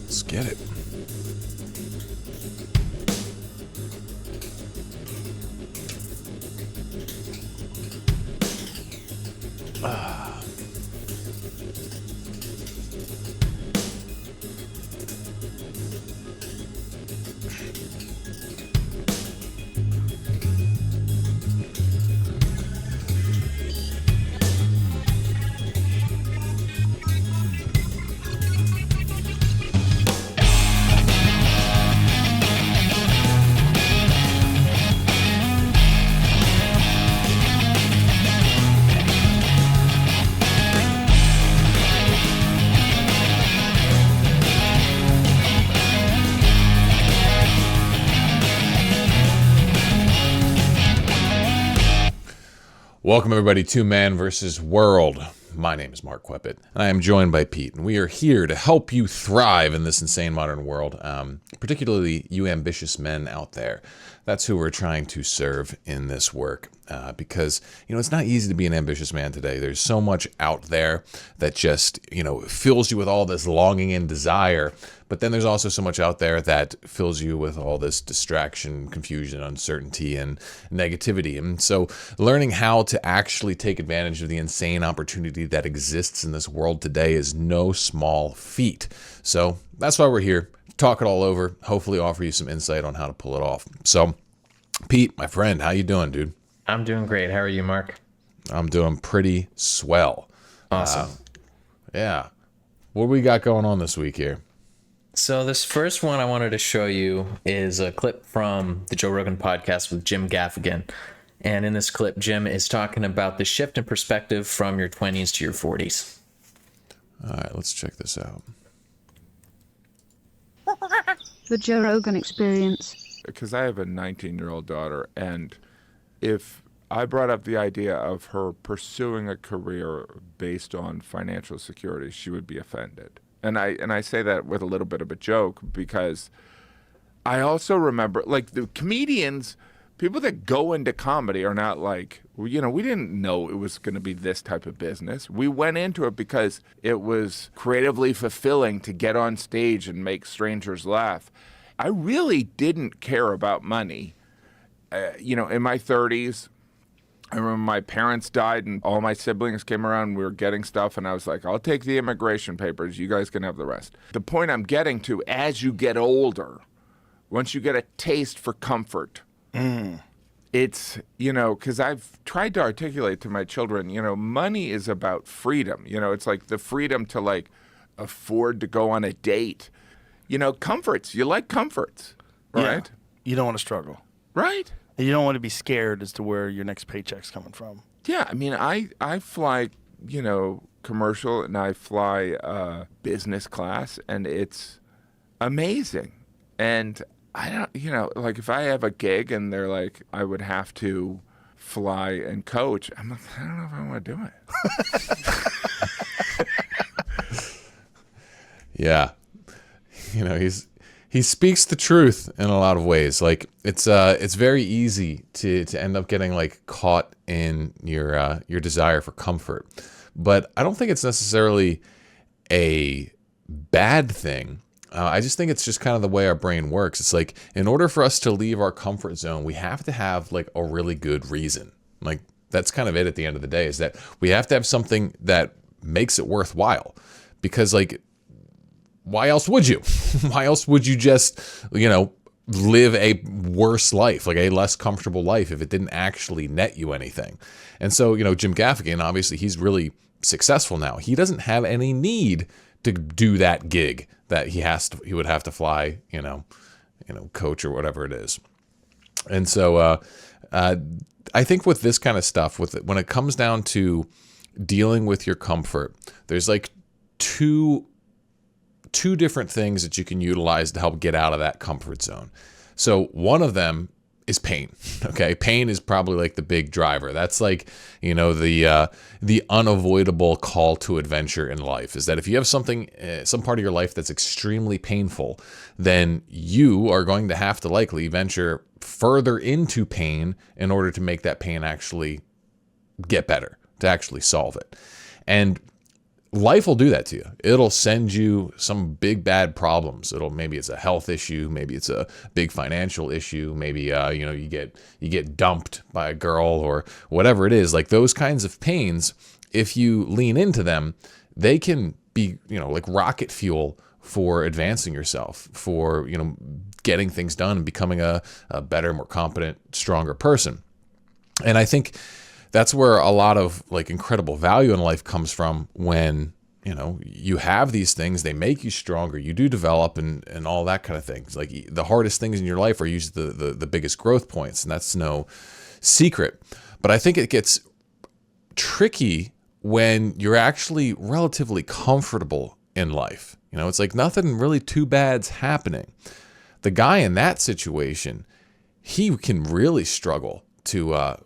Let's get it. Welcome, everybody, to Man vs. World. My name is Mark Queppett, and I am joined by Pete, and we are here to help you thrive in this insane modern world, particularly you ambitious men out there. That's who we're trying to serve in this work, because, it's not easy to be an ambitious man today. There's so much out there that just, fills you with all this longing and desire, but then there's also so much out there that fills you with all this distraction, confusion, uncertainty, and negativity. And so learning how to actually take advantage of the insane opportunity that exists in this world today is no small feat. So that's why we're here. Talk it all over, hopefully offer you some insight on how to pull it off. So, Pete, my friend, how you doing, dude? I'm doing great. How are you, Mark? I'm doing pretty swell. Awesome. Yeah. What do we got going on this week here? So this first one I wanted to show you is a clip from the Joe Rogan podcast with Jim Gaffigan. And in this clip, Jim is talking about the shift in perspective from your 20s to your 40s. All right, let's check this out. The Joe Rogan Experience. Because I have a 19-year-old daughter, and if I brought up the idea of her pursuing a career based on financial security, she would be offended. And I say that with a little bit of a joke, because I also remember, like, the comedians, people that go into comedy are not like, we didn't know it was going to be this type of business. We went into it because it was creatively fulfilling to get on stage and make strangers laugh. I really didn't care about money. In my 30s, I remember my parents died and all my siblings came around and we were getting stuff, and I was like, I'll take the immigration papers. You guys can have the rest. The point I'm getting to, as you get older, once you get a taste for comfort, it's, because I've tried to articulate to my children, money is about freedom. It's like the freedom to, like, afford to go on a date. Comforts. You like comforts, right? Yeah. You don't want to struggle. Right. And you don't want to be scared as to where your next paycheck's coming from. Yeah, I mean, I fly, commercial, and I fly business class, and it's amazing. And I don't, like, if I have a gig and they're like, I would have to fly and coach, I'm like, I don't know if I want to do it. Yeah. He speaks the truth in a lot of ways. Like, it's very easy to end up getting, like, caught in your desire for comfort. But I don't think it's necessarily a bad thing. I just think it's just kind of the way our brain works. It's like, in order for us to leave our comfort zone, we have to have, like, a really good reason. Like, that's kind of it at the end of the day, is that we have to have something that makes it worthwhile. Because, like, why else would you? Why else would you just, live a worse life, like a less comfortable life, if it didn't actually net you anything? And so, Jim Gaffigan, obviously, he's really successful now. He doesn't have any need to do that gig that he would have to fly, coach or whatever it is. And so I think with this kind of stuff, when it comes down to dealing with your comfort, there's like two different things that you can utilize to help get out of that comfort zone. So one of them is pain. Okay, pain is probably like the big driver. That's like, the unavoidable call to adventure in life, is that if you have something, some part of your life that's extremely painful, then you are going to have to likely venture further into pain in order to make that pain actually get better, to actually solve it. And life will do that to you. It'll send you some big bad problems. Maybe it's a health issue, maybe it's a big financial issue, maybe you get dumped by a girl or whatever it is. Like those kinds of pains, if you lean into them, they can be, like rocket fuel for advancing yourself, for, getting things done and becoming a better, more competent, stronger person. And I think that's where a lot of like incredible value in life comes from when, you have these things, they make you stronger, you do develop and all that kind of things. Like the hardest things in your life are usually the biggest growth points, and that's no secret. But I think it gets tricky when you're actually relatively comfortable in life. It's like nothing really too bad's happening. The guy in that situation, he can really struggle to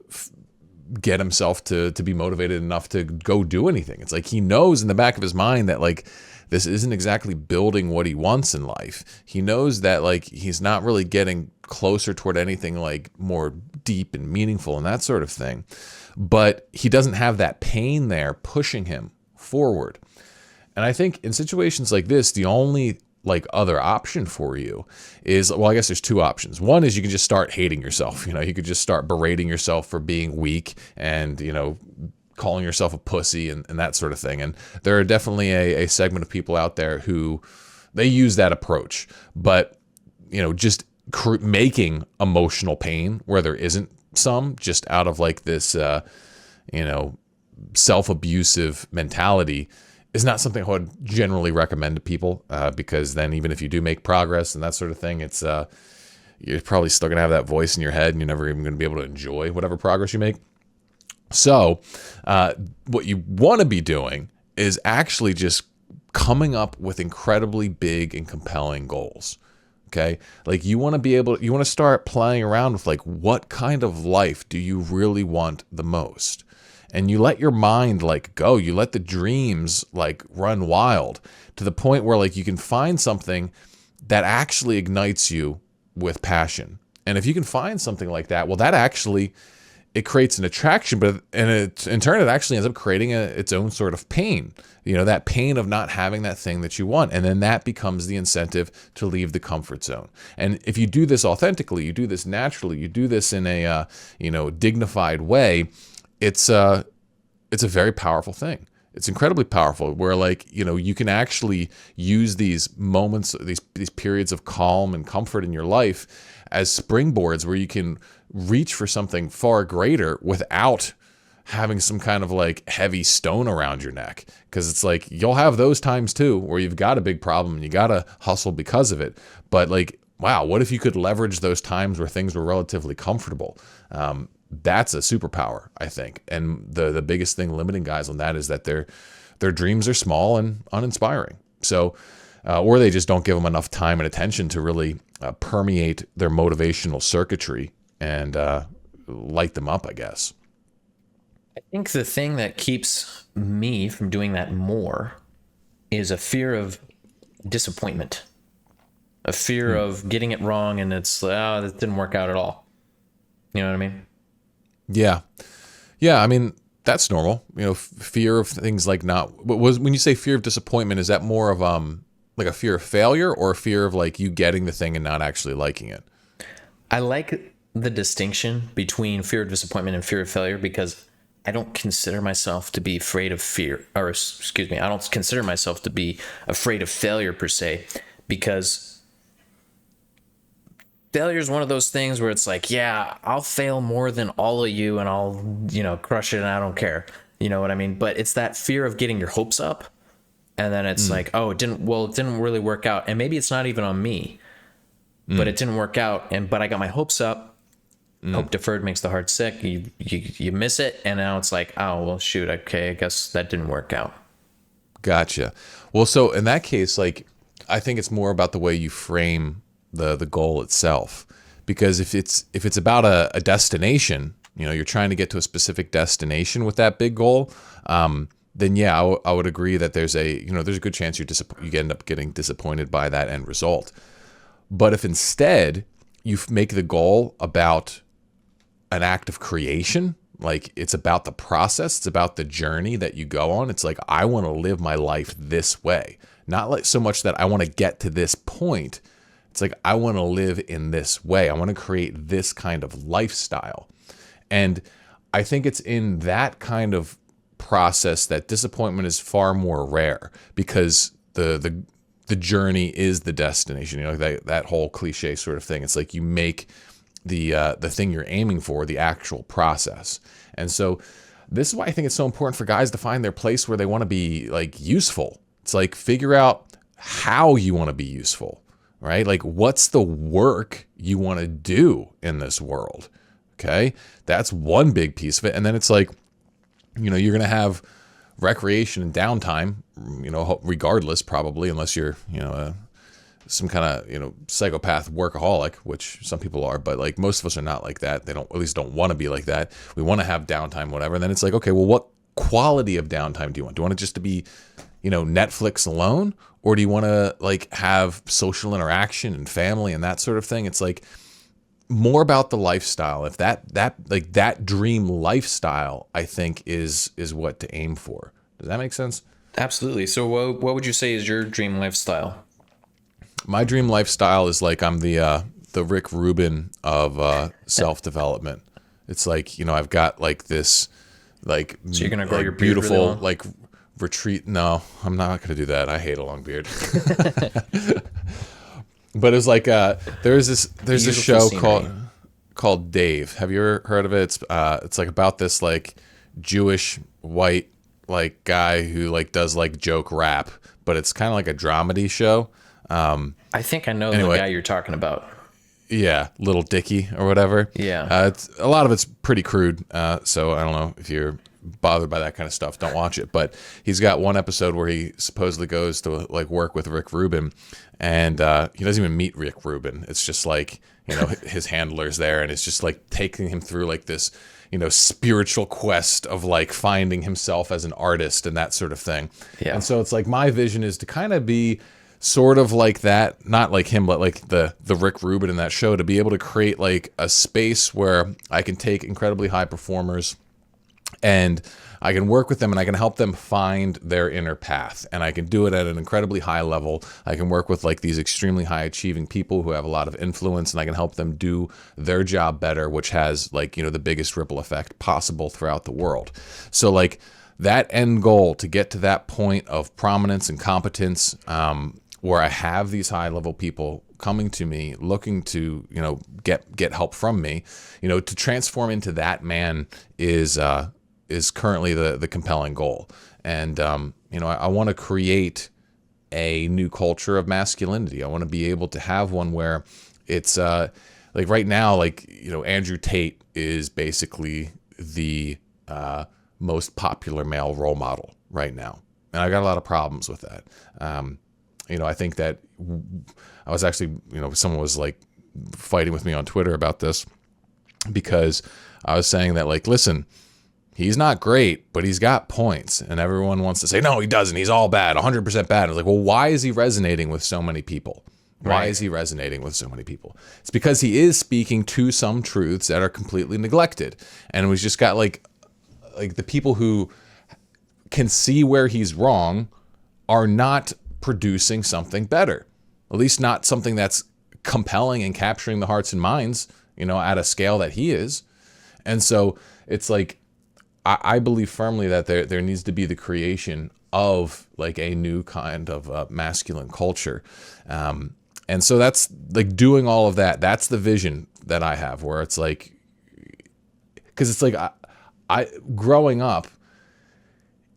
get himself to be motivated enough to go do anything. It's like he knows in the back of his mind that like this isn't exactly building what he wants in life. He knows that like he's not really getting closer toward anything like more deep and meaningful and that sort of thing. But he doesn't have that pain there pushing him forward. And I think in situations like this, the only like other option for you is, well, I guess there's two options. One is you can just start hating yourself. You could just start berating yourself for being weak and, calling yourself a pussy and that sort of thing. And there are definitely a segment of people out there who they use that approach, but, just making emotional pain where there isn't some, just out of like this, self-abusive mentality is not something I would generally recommend to people, because then even if you do make progress and that sort of thing, it's you're probably still going to have that voice in your head and you're never even going to be able to enjoy whatever progress you make. So what you want to be doing is actually just coming up with incredibly big and compelling goals. Okay? Like you want to start playing around with like, what kind of life do you really want the most? And you let your mind like go, you let the dreams like run wild to the point where like you can find something that actually ignites you with passion. And if you can find something like that, well, that actually, it creates an attraction, but in turn, it actually ends up creating its own sort of pain, that pain of not having that thing that you want. And then that becomes the incentive to leave the comfort zone. And if you do this authentically, you do this naturally, you do this in a, dignified way, it's a very powerful thing. It's incredibly powerful where like, you can actually use these moments, these periods of calm and comfort in your life as springboards where you can reach for something far greater without having some kind of like heavy stone around your neck. Cause it's like, you'll have those times too, where you've got a big problem and you got to hustle because of it. But like, wow, what if you could leverage those times where things were relatively comfortable? That's a superpower, I think. And the biggest thing limiting guys on that is that their dreams are small and uninspiring. So, or they just don't give them enough time and attention to really permeate their motivational circuitry and light them up, I guess. I think the thing that keeps me from doing that more is a fear of disappointment, a fear of getting it wrong and it's, this didn't work out at all. You know what I mean? Yeah. I mean, that's normal. Fear of things like when you say fear of disappointment, is that more of like a fear of failure or a fear of like you getting the thing and not actually liking it? I like the distinction between fear of disappointment and fear of failure because I don't consider myself to be afraid of fear, or excuse me, I don't consider myself to be afraid of failure per se, because failure is one of those things where it's like, yeah, I'll fail more than all of you and I'll, crush it and I don't care. You know what I mean? But it's that fear of getting your hopes up. And then it's like, oh, it didn't really work out. And maybe it's not even on me, but it didn't work out. But I got my hopes up. Hope deferred makes the heart sick. You miss it. And now it's like, oh, well, shoot. Okay. I guess that didn't work out. Gotcha. Well, so in that case, like, I think it's more about the way you frame the goal itself, because if it's about a destination, you're trying to get to a specific destination with that big goal, then yeah, I would agree that there's a good chance you end up getting disappointed by that end result. But if instead you make the goal about an act of creation, Like, it's about the process. It's about the journey that you go on. It's like, I want to live my life this way. Not like so much that I want to get to this point. It's like, I want to live in this way. I want to create this kind of lifestyle. And I think it's in that kind of process that disappointment is far more rare, because the journey is the destination. You know, that whole cliche sort of thing. It's like you make the thing you're aiming for the actual process. And so this is why I think it's so important for guys to find their place where they want to be like useful. It's like, figure out how you want to be useful, right? Like, what's the work you want to do in this world? Okay. That's one big piece of it. And then it's like, you know, you're going to have recreation and downtime, you know, regardless, probably, unless you're, you know, some kind of, you know, psychopath workaholic, which some people are, but like most of us are not like that. They don't, at least don't want to be like that. We want to have downtime, whatever. And then it's like, okay, well, what quality of downtime do you want? Do you want it just to be, you know, Netflix alone? Or do you want to like have social interaction and family and that sort of thing? It's like more about the lifestyle. If that dream lifestyle, I think is what to aim for. Does that make sense? Absolutely. So what would you say is your dream lifestyle? My dream lifestyle is like, I'm the Rick Rubin of self-development. It's like, you know, I've got like this, like, so you're gonna grow like your beard beautiful really long? like retreat. No, I'm not gonna do that. I hate a long beard. But it's like there's this Beautiful show scenery. called Dave. Have you ever heard of it? It's like about this like Jewish white like guy who like does like joke rap, but it's kind of like a dramedy show. I think I know Anyway. the guy you're talking about. Yeah, Little Dicky or whatever. Yeah. It's a lot of it's pretty crude. So I don't know if you're bothered by that kind of stuff. Don't watch it. But he's got one episode where he supposedly goes to like work with Rick Rubin, and he doesn't even meet Rick Rubin. It's just like, you know, his handler's there, and it's just like taking him through like this, you know, spiritual quest of like finding himself as an artist and that sort of thing. Yeah. And so it's like, my vision is to kind of be sort of like that, not like him, but like the Rick Rubin in that show, to be able to create like a space where I can take incredibly high performers and I can work with them and I can help them find their inner path. And I can do it at an incredibly high level. I can work with like these extremely high achieving people who have a lot of influence, and I can help them do their job better, which has like, you know, the biggest ripple effect possible throughout the world. So like that end goal, to get to that point of prominence and competence, where I have these high level people coming to me, looking to, you know, get help from me, you know, to transform into that man is currently the compelling goal. And, you know, I want to create a new culture of masculinity. I want to be able to have one where it's like right now, like, you know, Andrew Tate is basically the most popular male role model right now. And I got a lot of problems with that. You know, I think that I was actually, you know, someone was like fighting with me on Twitter about this, because I was saying that, like, listen, he's not great, but he's got points. And everyone wants to say, no, he doesn't. He's all bad, 100% bad. I was like, well, why is he resonating with so many people? Why is he resonating with so many people? It's because he is speaking to some truths that are completely neglected. And we've just got like the people who can see where he's wrong are not producing something better, at least not something that's compelling and capturing the hearts and minds, you know, at a scale that he is. And so it's like, I believe firmly that there needs to be the creation of like a new kind of masculine culture. And so that's like doing all of that. That's the vision that I have, where it's like, because it's like I growing up,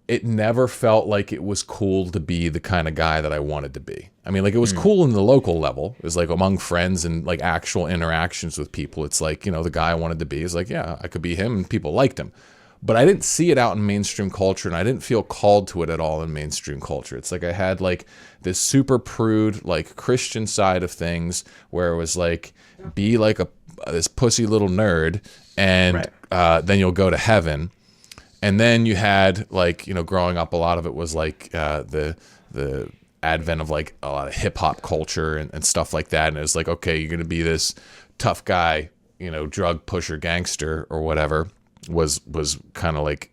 it never felt like it was cool to be the kind of guy that I wanted to be. I mean, like, it was cool in the local level. It was like among friends and like actual interactions with people. It's like, you know, the guy I wanted to be is like, yeah, I could be him, and people liked him. But I didn't see it out in mainstream culture, and I didn't feel called to it at all in mainstream culture. It's like I had like this super prude, like Christian side of things, where it was like, be like this pussy little nerd, and then you'll go to heaven. And then you had like, you know, growing up, a lot of it was like the advent of like a lot of hip hop culture and stuff like that. And it was like, okay, you're going to be this tough guy, you know, drug pusher, gangster or whatever. was kind of like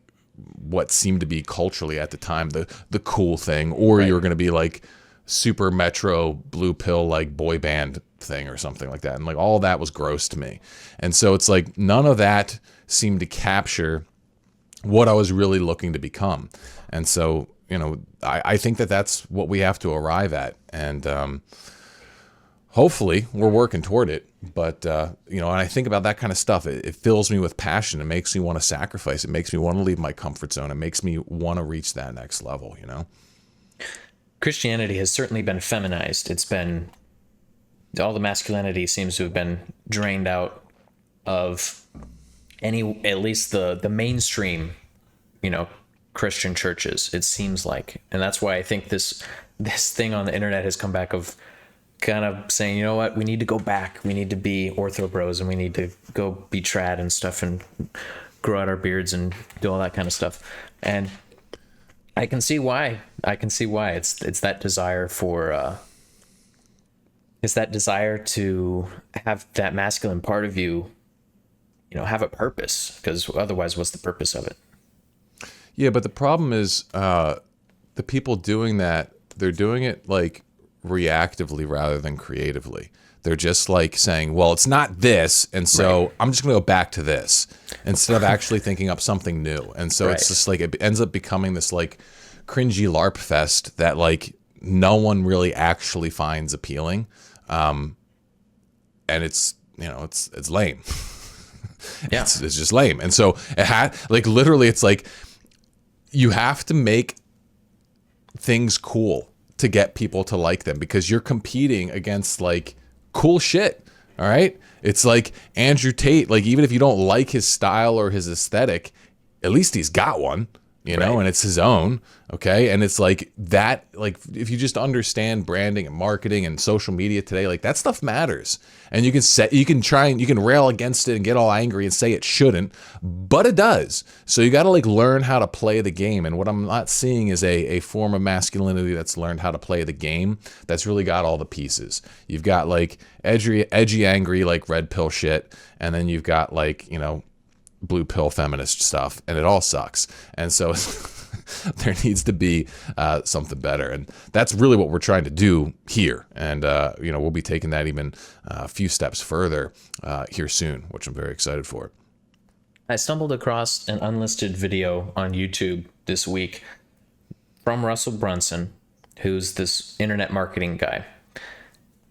what seemed to be culturally at the time the cool thing, or Right. you were going to be like super metro blue pill like boy band thing or something like that, and like all that was gross to me. And so it's like none of that seemed to capture what I was really looking to become. And so, you know, I think that that's what we have to arrive at, and hopefully we're working toward it. But you know, and I think about that kind of stuff, it fills me with passion. It makes me want to sacrifice. It makes me want to leave my comfort zone. It makes me want to reach that next level, you know. Christianity has certainly been feminized. It's been, all the masculinity seems to have been drained out of at least the mainstream, you know, Christian churches, it seems like. And that's why I think this thing on the internet has come back of kind of saying, you know what, we need to go back. We need to be ortho bros, and we need to go be trad and stuff and grow out our beards and do all that kind of stuff. And I can see why. It's that desire for it's that desire to have that masculine part of you, you know, have a purpose, because otherwise what's the purpose of it? Yeah, but the problem is the people doing that, they're doing it like reactively rather than creatively. They're just like saying, well, it's not this, and so I'm just going to go back to this, instead of actually thinking up something new. And so it's just like, it ends up becoming this like cringy LARP fest that like no one really actually finds appealing. And it's, you know, it's lame. Yeah. It's just lame. And so it had like, literally, it's like you have to make things cool to get people to like them, because you're competing against like cool shit. All right. It's like Andrew Tate, like even if you don't like his style or his aesthetic, at least he's got one, you know, and it's his own. Okay. And it's like that, like if you just understand branding and marketing and social media today, like that stuff matters. And you can rail against it and get all angry and say it shouldn't, but it does. So you got to like learn how to play the game. And what I'm not seeing is a form of masculinity that's learned how to play the game, that's really got all the pieces. You've got like edgy, angry, like red pill shit. And then you've got like, you know, blue pill feminist stuff, and it all sucks. And so there needs to be something better, and that's really what we're trying to do here. And you know, we'll be taking that even a few steps further here soon, which I'm very excited for. I stumbled across an unlisted video on YouTube this week from Russell Brunson, who's this internet marketing guy.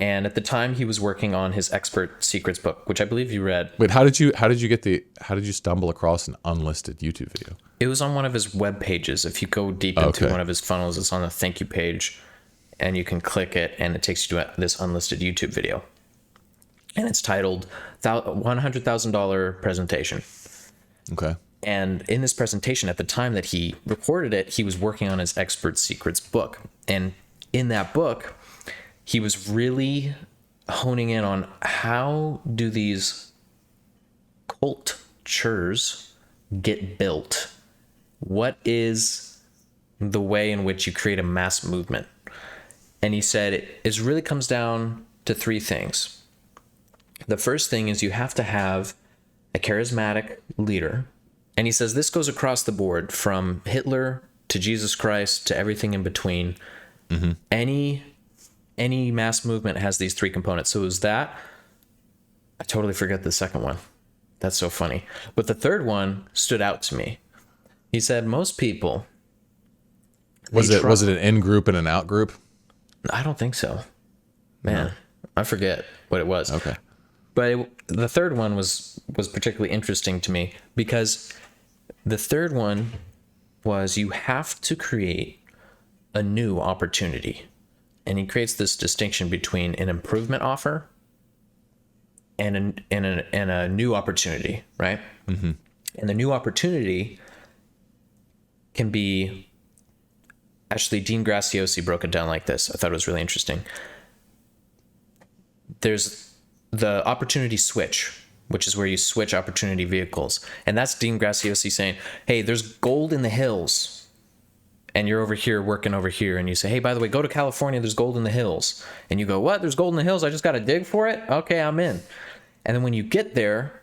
And at the time, he was working on his Expert Secrets book, which I believe you read. Wait, how did you stumble across an unlisted YouTube video? It was on one of his web pages. If you go deep into one of his funnels, it's on the thank you page, and you can click it, and it takes you to this unlisted YouTube video. And it's titled $100,000 Presentation. Okay. And in this presentation, at the time that he recorded it, he was working on his Expert Secrets book. And in that book, he was really honing in on how do these cultures get built? What is the way in which you create a mass movement? And he said it really comes down to three things. The first thing is you have to have a charismatic leader. And he says this goes across the board from Hitler to Jesus Christ to everything in between. Mm-hmm. Any mass movement has these three components. So it was that. I totally forget the second one. That's so funny. But the third one stood out to me. He said most people. Was it an in group and an out group? I don't think so. Man, no. I forget what it was. Okay. But the third one was particularly interesting to me, because the third one was you have to create a new opportunity. And he creates this distinction between an improvement offer and a new opportunity, right? Mm-hmm. And the new opportunity can be, actually Dean Graziosi broke it down like this. I thought it was really interesting. There's the opportunity switch, which is where you switch opportunity vehicles. And that's Dean Graziosi saying, hey, there's gold in the hills. And you're over here working over here, and you say, hey, by the way, go to California, there's gold in the hills. And you go, what? There's gold in the hills? I just got to dig for it? Okay, I'm in. And then when you get there,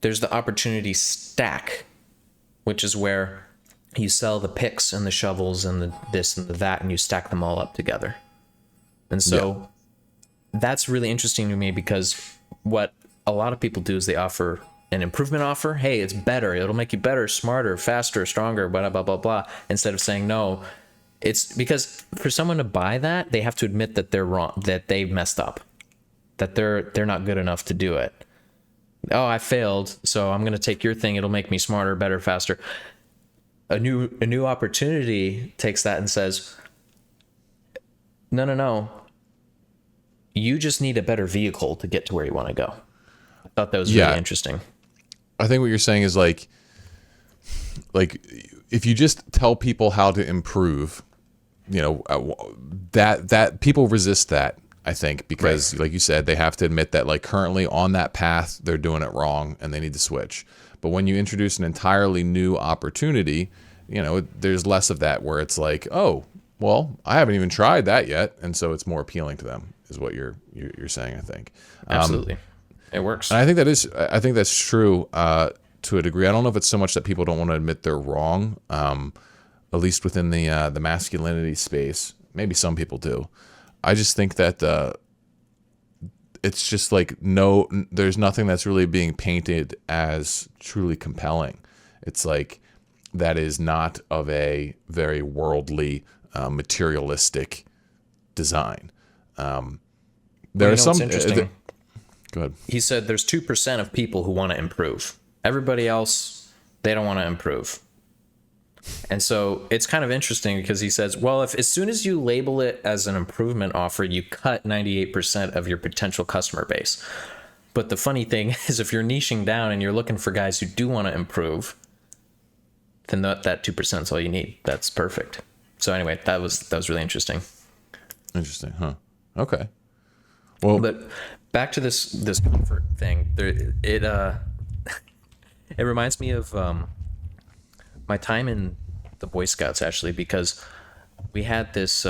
there's the opportunity stack, which is where you sell the picks and the shovels and the this and the that, and you stack them all up together. And so that's really interesting to me, because what a lot of people do is they offer an improvement offer. Hey, it's better. It'll make you better, smarter, faster, stronger, blah, blah, blah, blah. Instead of saying no, it's because for someone to buy that, they have to admit that they're wrong, that they messed up, that they're not good enough to do it. Oh, I failed, so I'm going to take your thing. It'll make me smarter, better, faster. A new opportunity takes that and says, no. You just need a better vehicle to get to where you want to go. I thought that was really interesting. I think what you're saying is like if you just tell people how to improve, that people resist that. I think because, like you said, they have to admit that like currently on that path, they're doing it wrong and they need to switch. But when you introduce an entirely new opportunity, there's less of that where it's like, oh, well, I haven't even tried that yet. And so it's more appealing to them is what you're saying, I think. Absolutely. It works. And I think that's true to a degree. I don't know if it's so much that people don't want to admit they're wrong, at least within the masculinity space. Maybe some people do. I just think that it's just like there's nothing that's really being painted as truly compelling. It's like that is not of a very worldly, materialistic design. There are some. Interesting. Go ahead. He said there's 2% of people who want to improve. Everybody else, they don't want to improve. And so it's kind of interesting because he says, well, if as soon as you label it as an improvement offer, you cut 98% of your potential customer base. But the funny thing is, if you're niching down and you're looking for guys who do want to improve, then that 2% is all you need. That's perfect. So anyway, that was really interesting. Interesting, huh? Okay. Well, but back to this comfort thing. It reminds me of my time in the Boy Scouts, actually, because we had this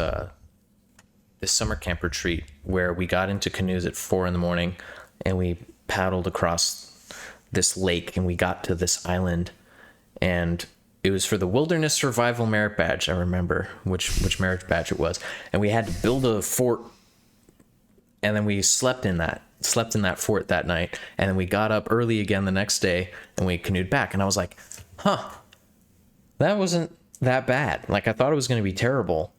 summer camp retreat where we got into canoes at 4 a.m. and we paddled across this lake and we got to this island, and it was for the Wilderness Survival Merit Badge. I remember which merit badge it was, and we had to build a fort, and then we slept in that fort that night, and then we got up early again the next day and we canoed back, and I was like, that wasn't that bad. Like, I thought it was going to be terrible,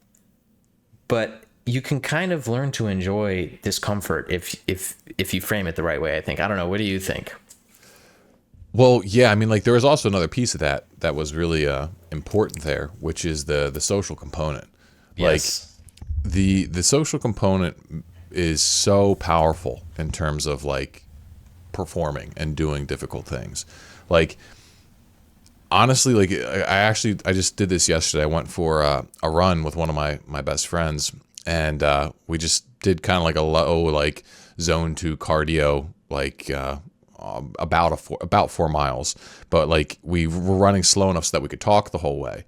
but you can kind of learn to enjoy discomfort if you frame it the right way, I think. I don't know. What do you think? Well, yeah, I mean, like, there was also another piece of that was really important there, which is the social component. Yes. Like, the social component is so powerful in terms of, like, performing and doing difficult things. Like, honestly, like, I just did this yesterday. I went for a run with one of my best friends, and we just did kind of like a low, like, zone 2 cardio, like, about 4 miles, but like we were running slow enough so that we could talk the whole way,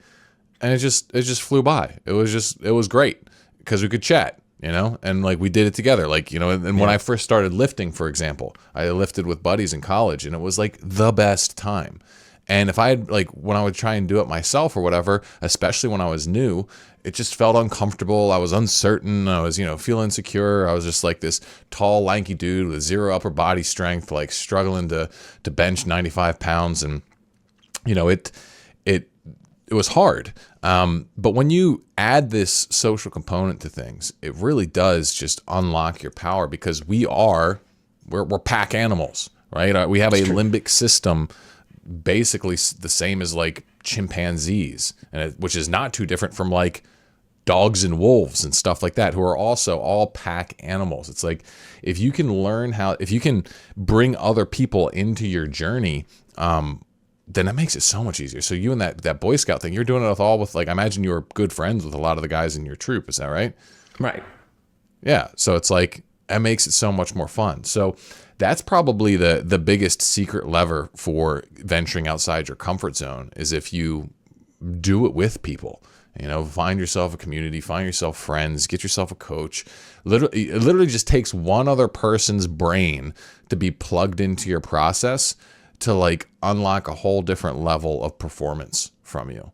and it just flew by. It was great because we could chat, and like we did it together, like, and when I first started lifting, for example, I lifted with buddies in college, and it was like the best time. And if I had, like, when I would try and do it myself or whatever, especially when I was new, it just felt uncomfortable. I was uncertain. I was, feel insecure. I was just like this tall, lanky dude with 0 upper body strength, like struggling to bench 95 pounds. And, it was hard. But when you add this social component to things, it really does just unlock your power, because we're pack animals, right? We have a limbic system basically the same as like chimpanzees, which is not too different from like dogs and wolves and stuff like that, who are also all pack animals. It's like, if you can bring other people into your journey, then that makes it so much easier. So you and that Boy Scout thing, you're doing it with like, I imagine you were good friends with a lot of the guys in your troop. Is that right? Right. Yeah. So it's like, that makes it so much more fun. So that's probably the biggest secret lever for venturing outside your comfort zone, is if you do it with people. Find yourself a community, find yourself friends, get yourself a coach. It literally just takes one other person's brain to be plugged into your process to like unlock a whole different level of performance from you.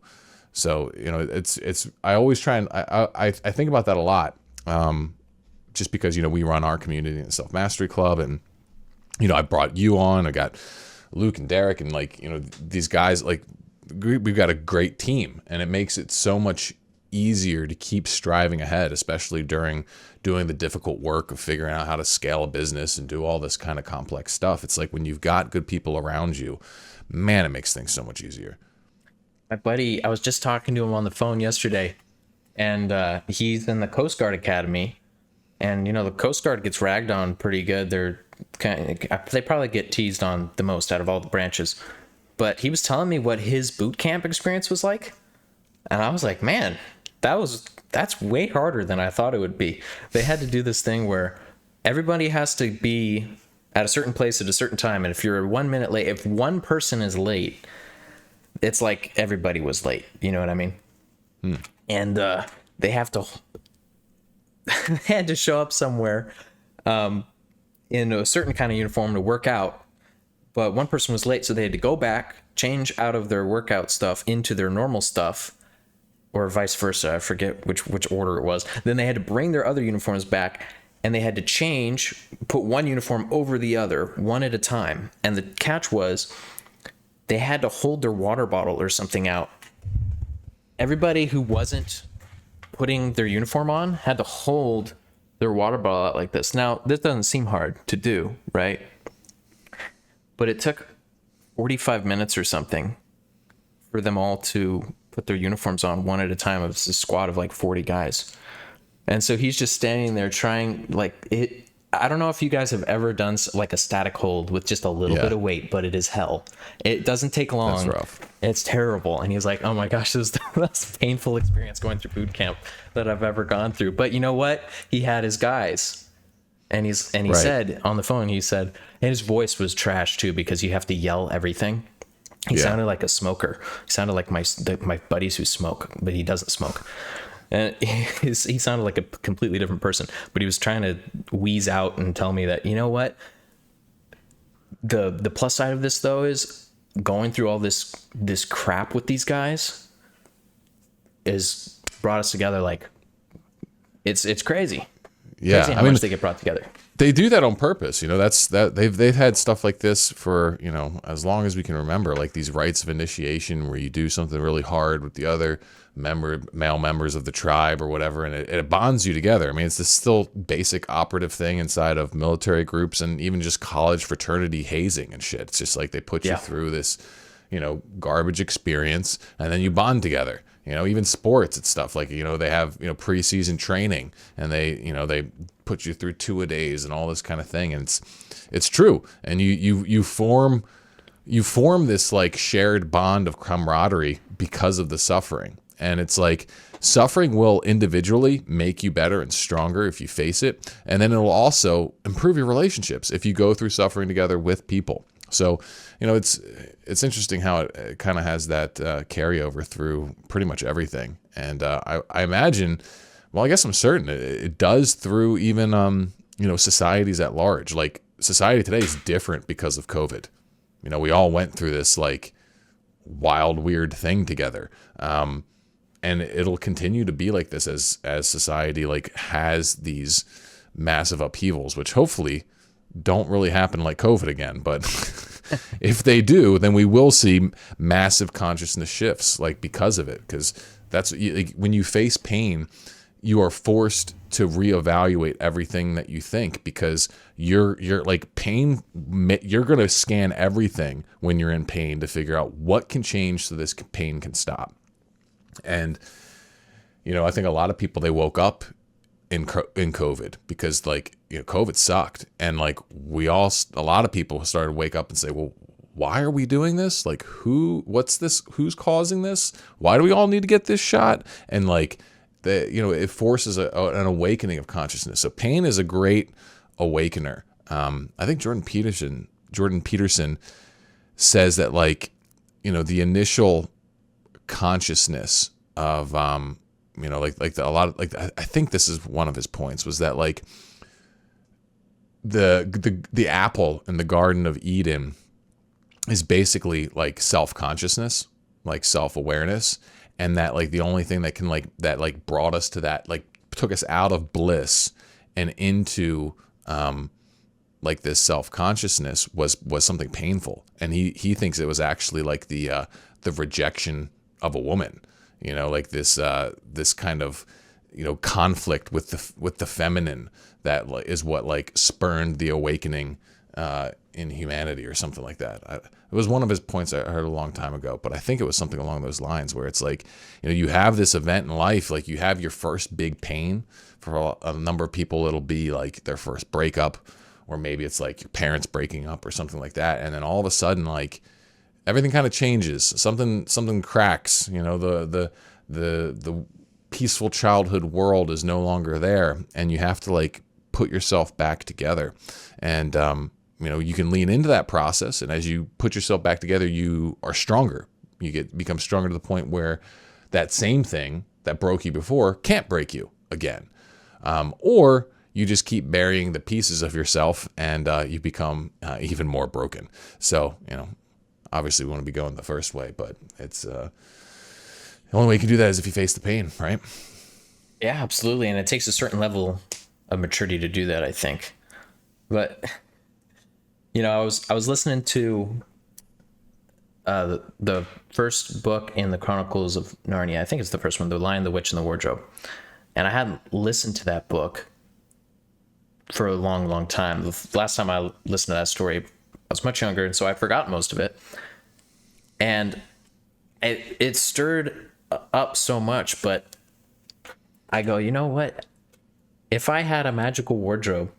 So, you know, it's I always try and I think about that a lot. Just because, you know, we run our community and Self Mastery Club, and, you know, I brought you on, I got Luke and Derek, and like, you know, these guys, like, we've got a great team, and it makes it so much easier to keep striving ahead, especially during doing the difficult work of figuring out how to scale a business and do all this kind of complex stuff. It's like when you've got good people around you, man, it makes things so much easier. My buddy, I was just talking to him on the phone yesterday, and he's in the Coast Guard Academy, and you know the Coast Guard gets ragged on pretty good. They probably get teased on the most out of all the branches. But he was telling me what his boot camp experience was like, and I was like, man, that's way harder than I thought it would be. They had to do this thing where everybody has to be at a certain place at a certain time, and if you're 1 minute late, if one person is late, it's like everybody was late. You know what I mean? And they have to they had to show up somewhere in a certain kind of uniform to work out. But one person was late, so they had to go back, change out of their workout stuff into their normal stuff, or vice versa. I forget which order it was. Then they had to bring their other uniforms back, and they had to change, put one uniform over the other, one at a time. And the catch was they had to hold their water bottle or something out. Everybody who wasn't putting their uniform on had to hold their water bottle out like this. Now, this doesn't seem hard to do, right? But it took 45 minutes or something for them all to put their uniforms on one at a time. It was a squad of like 40 guys. And so he's just standing there trying, like, it. I don't know if you guys have ever done like a static hold with just a little bit of weight, but it is hell. It doesn't take long. That's rough. It's terrible. And he was like, oh my gosh, this is the most painful experience going through boot camp that I've ever gone through. But you know what? He had his guys. And he right. said on the phone, he said, and his voice was trash too, because you have to yell everything. He sounded like a smoker. He sounded like my buddies who smoke, but he doesn't smoke. And he sounded like a completely different person, but he was trying to wheeze out and tell me that, you know what? The plus side of this though is going through all this crap with these guys is brought us together. Like it's crazy. Yeah, crazy how much they get brought together. They do that on purpose. You know, they've had stuff like this for, you know, as long as we can remember, like these rites of initiation where you do something really hard with the other male members of the tribe or whatever, and it bonds you together. I mean, it's this still basic operative thing inside of military groups and even just college fraternity hazing and shit. It's just like they put you through this, you know, garbage experience, and then you bond together. You know, even sports and stuff, like, you know, they have, you know, preseason training, and they put you through 2-a-days and all this kind of thing. And it's true. And you form this like shared bond of camaraderie because of the suffering. And it's like suffering will individually make you better and stronger if you face it. And then it will also improve your relationships if you go through suffering together with people. So, you know, it's interesting how it kind of has that carryover through pretty much everything. And I imagine, well, I guess I'm certain it does through even, you know, societies at large. Like society today is different because of COVID. You know, we all went through this like wild, weird thing together. And it'll continue to be like this as society like has these massive upheavals, which hopefully don't really happen like COVID again. But if they do, then we will see massive consciousness shifts, like because of it. Because that's like, when you face pain, you are forced to reevaluate everything that you think, because you're like pain. You're going to scan everything when you're in pain to figure out what can change so this pain can stop. And, you know, I think a lot of people, they woke up in COVID because, like, you know, COVID sucked. And like a lot of people started to wake up and say, well, why are we doing this? Like, what's this? Who's causing this? Why do we all need to get this shot? And like, you know, it forces an awakening of consciousness. So pain is a great awakener. I think Jordan Peterson says that, like, you know, the initial consciousness of, you know, I think this is one of his points, was that like the apple in the Garden of Eden is basically like self-consciousness, like self-awareness, and that like the only thing that can like that like brought us to that, like took us out of bliss and into like this self-consciousness was something painful. And he thinks it was actually like the rejection of a woman, you know, like this this kind of, you know, conflict with the feminine that is what like spurned the awakening in humanity or something like that. It was one of his points I heard a long time ago, but I think it was something along those lines where it's like, you know, you have this event in life, like you have your first big pain. For a number of people, it'll be like their first breakup, or maybe it's like your parents breaking up or something like that. And then all of a sudden, like everything kind of changes. Something cracks, you know, the peaceful childhood world is no longer there, and you have to like put yourself back together. And, you know, you can lean into that process, and as you put yourself back together, you are stronger. You become stronger to the point where that same thing that broke you before can't break you again. Or you just keep burying the pieces of yourself, and you become even more broken. So, you know, obviously we want to be going the first way, but it's the only way you can do that is if you face the pain, right? Yeah, absolutely. And it takes a certain level of maturity to do that, I think. But you know, I was listening to the first book in the Chronicles of Narnia. I think it's the first one, The Lion, the Witch, and the Wardrobe. And I hadn't listened to that book for a long, long time. The last time I listened to that story, I was much younger, and so I forgot most of it. And it stirred up so much, but I go, you know what? If I had a magical wardrobe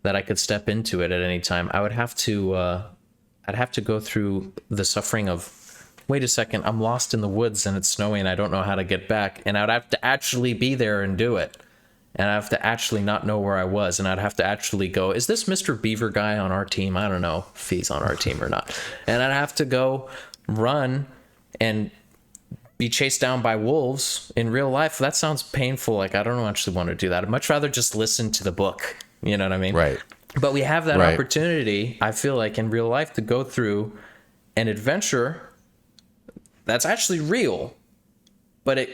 that I could step into it at any time, I would have to, I'd have to go through the suffering of, wait a second, I'm lost in the woods and it's snowing and I don't know how to get back. And I'd have to actually be there and do it. And I'd have to actually not know where I was. And I'd have to actually go, is this Mr. Beaver guy on our team? I don't know if he's on our team or not. And I'd have to go run and be chased down by wolves in real life. That sounds painful. Like, I don't actually want to do that. I'd much rather just listen to the book. You know what I mean? Right. But we have that opportunity, I feel like, in real life to go through an adventure that's actually real, but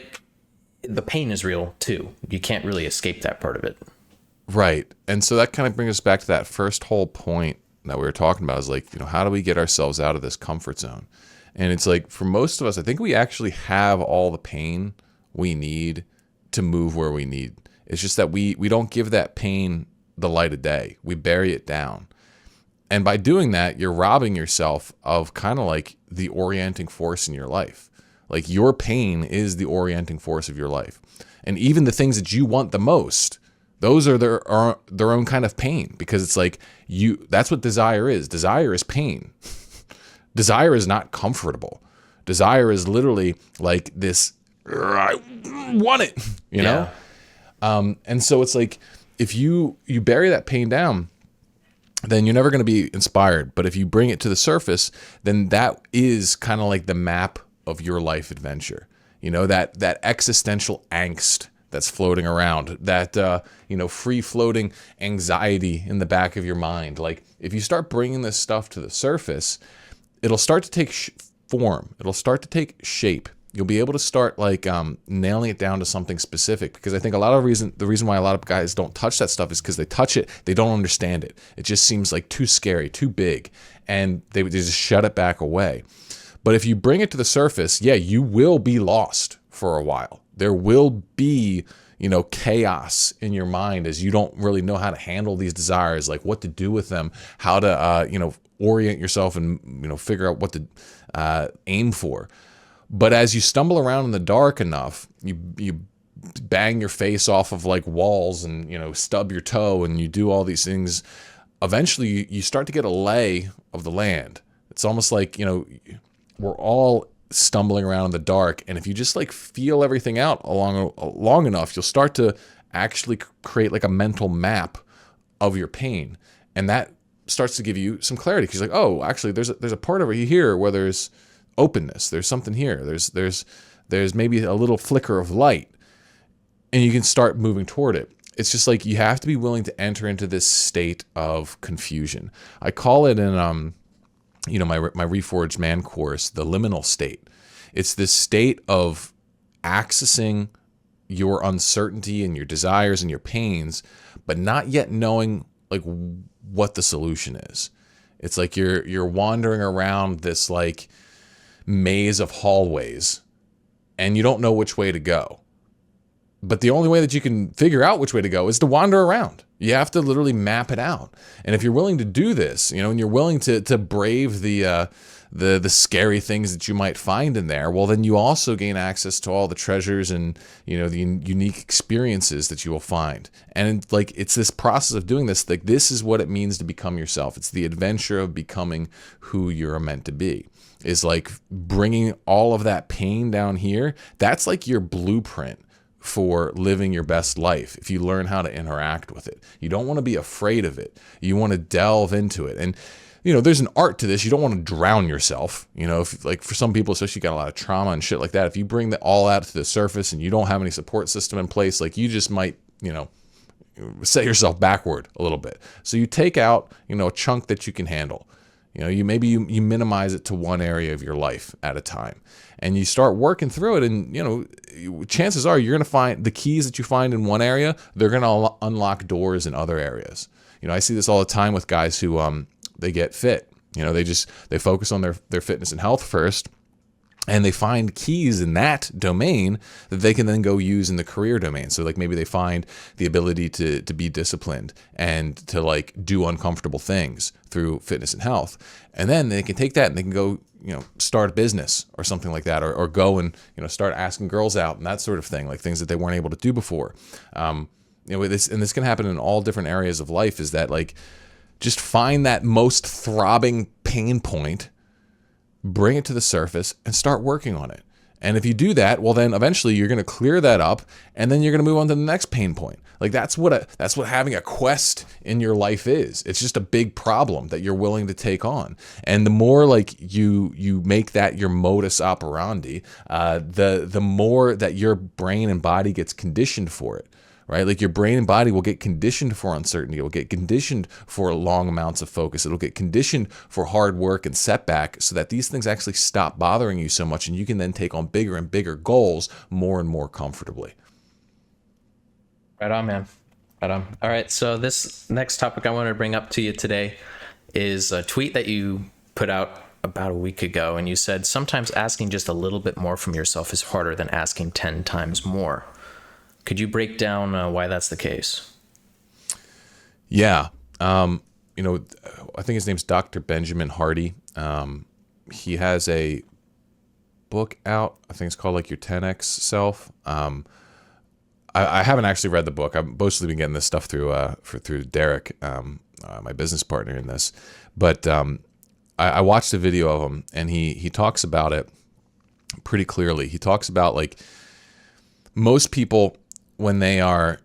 the pain is real too. You can't really escape that part of it. Right. And so that kind of brings us back to that first whole point that we were talking about, is like, you know, how do we get ourselves out of this comfort zone? And it's like, for most of us, I think we actually have all the pain we need to move where we need. It's just that we don't give that pain the light of day. We bury it down. And by doing that, you're robbing yourself of kind of like the orienting force in your life. Like, your pain is the orienting force of your life. And even the things that you want the most, those are their own kind of pain, because it's like that's what desire is. Desire is pain. Desire is not comfortable. Desire is literally like this, I want it, you know? And so it's like, if you bury that pain down, then you're never going to be inspired. But if you bring it to the surface, then that is kind of like the map of your life adventure. You know, that existential angst that's floating around, that, you know, free floating anxiety in the back of your mind. Like, if you start bringing this stuff to the surface, it'll start to take form. It'll start to take shape. You'll be able to start like nailing it down to something specific, because I think the reason why a lot of guys don't touch that stuff is because they touch it, they don't understand it. It just seems like too scary, too big, and they just shut it back away. But if you bring it to the surface, yeah, you will be lost for a while. There will be, you know, chaos in your mind as you don't really know how to handle these desires, like what to do with them, how to, you know, orient yourself and, you know, figure out what to aim for. But as you stumble around in the dark enough, you bang your face off of like walls and, you know, stub your toe, and you do all these things, eventually you start to get a lay of the land. It's almost like, you know, we're all stumbling around in the dark, and if you just like feel everything out long enough, you'll start to actually create like a mental map of your pain, and that starts to give you some clarity, because like, oh, actually there's a part over here where there's openness, there's something here, there's maybe a little flicker of light, and you can start moving toward it. It's just like, you have to be willing to enter into this state of confusion. I call it my Reforged Man course, the liminal state. It's this state of accessing your uncertainty and your desires and your pains, but not yet knowing like what the solution is. It's like you're wandering around this like maze of hallways and you don't know which way to go. But the only way that you can figure out which way to go is to wander around. You have to literally map it out. And if you're willing to do this, and you're willing to brave the scary things that you might find in there, well, then you also gain access to all the treasures and, the unique experiences that you will find. And like, it's this process of doing this. Like, this is what it means to become yourself. It's the adventure of becoming who you're meant to be. Is like bringing all of that pain down here. That's like your blueprint for living your best life. If you learn how to interact with it, you don't want to be afraid of it. You want to delve into it. And, there's an art to this. You don't want to drown yourself. If like for some people, especially got a lot of trauma and shit like that, if you bring that all out to the surface and you don't have any support system in place, like you just might, set yourself backward a little bit. So you take out, a chunk that you can handle. You minimize it to one area of your life at a time, and you start working through it. And chances are you're going to find the keys that you find in one area, they're going to unlock doors in other areas. I see this all the time with guys who they get fit. They focus on their fitness and health first, and they find keys in that domain that they can then go use in the career domain. So like maybe they find the ability to be disciplined and to like do uncomfortable things through fitness and health. And then they can take that and they can go, start a business or something like that, or go and, start asking girls out and that sort of thing, like things that they weren't able to do before. This can happen in all different areas of life, is that like, just find that most throbbing pain point, bring it to the surface, and start working on it. And if you do that, well, then eventually you're going to clear that up, and then you're going to move on to the next pain point. Like that's what having a quest in your life is. It's just a big problem that you're willing to take on. And the more like you make that your modus operandi, the more that your brain and body gets conditioned for it. Right? Like your brain and body will get conditioned for uncertainty. It will get conditioned for long amounts of focus. It'll get conditioned for hard work and setback, so that these things actually stop bothering you so much, and you can then take on bigger and bigger goals more and more comfortably. Right on, man. Right on. All right. So this next topic I wanted to bring up to you today is a tweet that you put out about a week ago. And you said, sometimes asking just a little bit more from yourself is harder than asking 10 times more. Could you break down why that's the case? Yeah. I think his name's Dr. Benjamin Hardy. He has a book out. I think it's called like Your 10X Self. I haven't actually read the book. I've mostly been getting this stuff through Derek, my business partner in this. But I watched a video of him, and he talks about it pretty clearly. He talks about like most people, when they are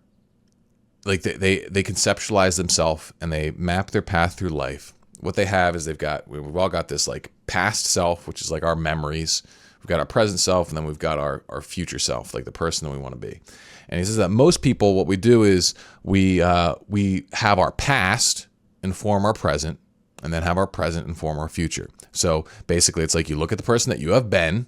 like they conceptualize themselves and they map their path through life, what they have is we've all got this like past self, which is like our memories. We've got our present self, and then we've got our future self, like the person that we want to be. And he says that most people, what we do is we have our past inform our present, and then have our present inform our future. So basically, it's like you look at the person that you have been,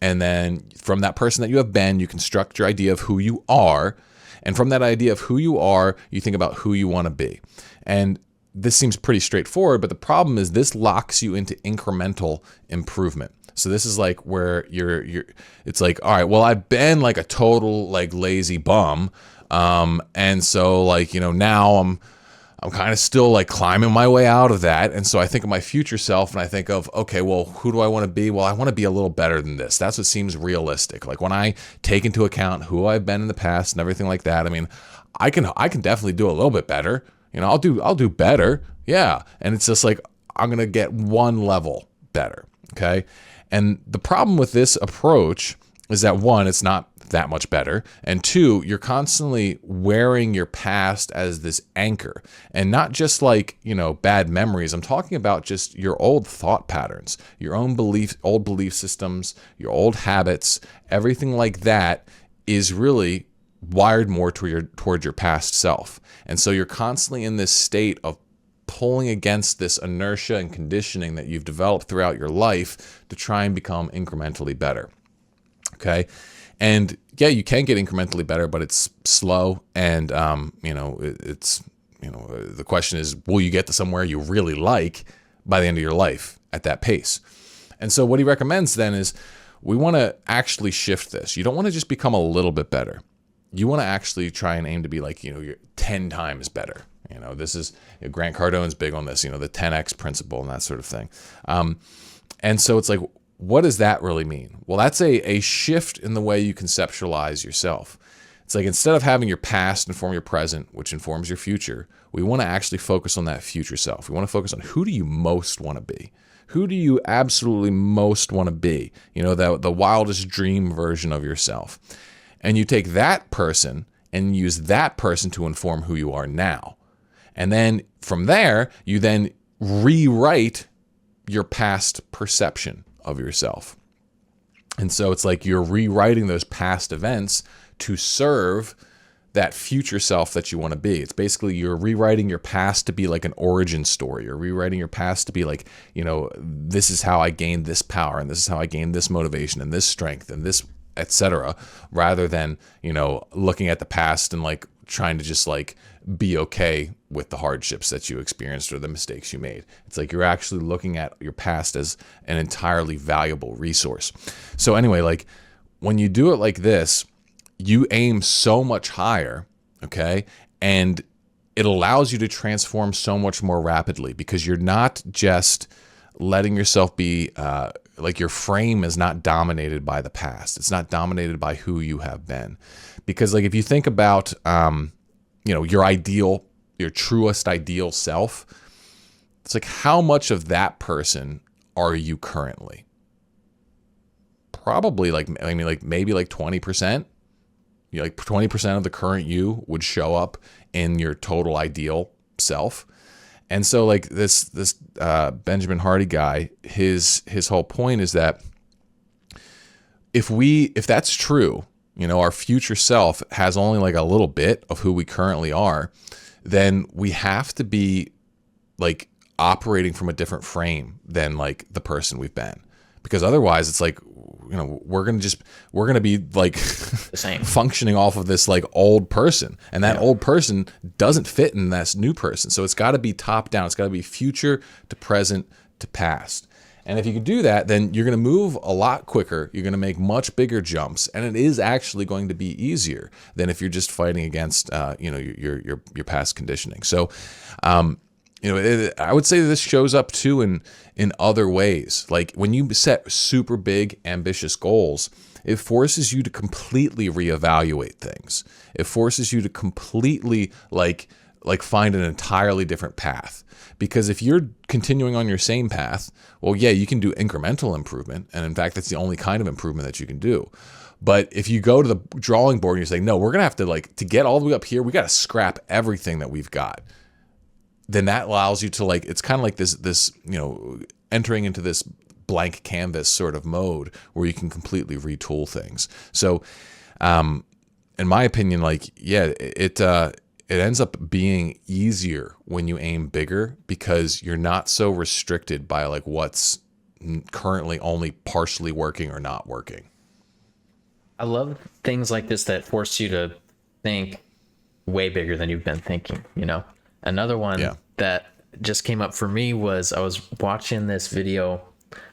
and then from that person that you have been, you construct your idea of who you are. And from that idea of who you are, you think about who you want to be. And this seems pretty straightforward, but the problem is this locks you into incremental improvement. So this is like where it's like, all right, well, I've been like a total like lazy bum. And so like, now I'm kind of still like climbing my way out of that. And so I think of my future self, and I think of, okay, well, who do I want to be? Well, I want to be a little better than this. That's what seems realistic. Like when I take into account who I've been in the past and everything like that, I mean, I can definitely do a little bit better. I'll do better. Yeah. And it's just like, I'm going to get one level better. Okay. And the problem with this approach is that, one, it's not that much better. And two, you're constantly wearing your past as this anchor, and not just like, bad memories. I'm talking about just your old thought patterns, your own old belief systems, your old habits, everything like that is really wired more toward your past self. And so you're constantly in this state of pulling against this inertia and conditioning that you've developed throughout your life to try and become incrementally better. Okay. And yeah, you can get incrementally better, but it's slow. And, the question is, will you get to somewhere you really like by the end of your life at that pace? And so what he recommends then is we want to actually shift this. You don't want to just become a little bit better. You want to actually try and aim to be like, you're 10 times better. This is Grant Cardone's big on this, the 10X principle and that sort of thing. And so it's like, what does that really mean? Well, that's a shift in the way you conceptualize yourself. It's like, instead of having your past inform your present, which informs your future, we want to actually focus on that future self. We want to focus on, who do you most want to be? Who do you absolutely most want to be? The wildest dream version of yourself. And you take that person and use that person to inform who you are now. And then from there, you then rewrite your past perception of yourself. And so it's like you're rewriting those past events to serve that future self that you want to be. It's basically, you're rewriting your past to be like an origin story. You're rewriting your past to be like, this is how I gained this power, and this is how I gained this motivation and this strength and this, etc., rather than, looking at the past and like trying to just like be okay with the hardships that you experienced or the mistakes you made. It's like you're actually looking at your past as an entirely valuable resource. So anyway, like when you do it like this, you aim so much higher, okay? And it allows you to transform so much more rapidly, because you're not just letting yourself be, like your frame is not dominated by the past. It's not dominated by who you have been. Because like if you think about, your ideal, your truest ideal self, it's like, how much of that person are you currently? Probably maybe 20%. Like 20% of the current you would show up in your total ideal self. And so like this Benjamin Hardy guy, his whole point is that if that's true, our future self has only like a little bit of who we currently are, then we have to be like operating from a different frame than like the person we've been. Because otherwise it's like, we're going to be like the same, functioning off of this like old person, and that old person doesn't fit in this new person. So it's got to be top down. It's got to be future to present to past. And if you can do that, then you're going to move a lot quicker. You're going to make much bigger jumps, and it is actually going to be easier than if you're just fighting against, your past conditioning. So, I would say this shows up too in other ways. Like when you set super big, ambitious goals, it forces you to completely reevaluate things. It forces you to completely like find an entirely different path. Because if you're continuing on your same path, well, yeah, you can do incremental improvement. And in fact, that's the only kind of improvement that you can do. But if you go to the drawing board and you're saying, no, we're going to have to get all the way up here, we got to scrap everything that we've got. Then that allows you to it's kind of like this, entering into this blank canvas sort of mode where you can completely retool things. So, in my opinion, it ends up being easier when you aim bigger, because you're not so restricted by like what's currently only partially working or not working. I love things like this that force you to think way bigger than you've been thinking, Another one that just came up for me was, I was watching this video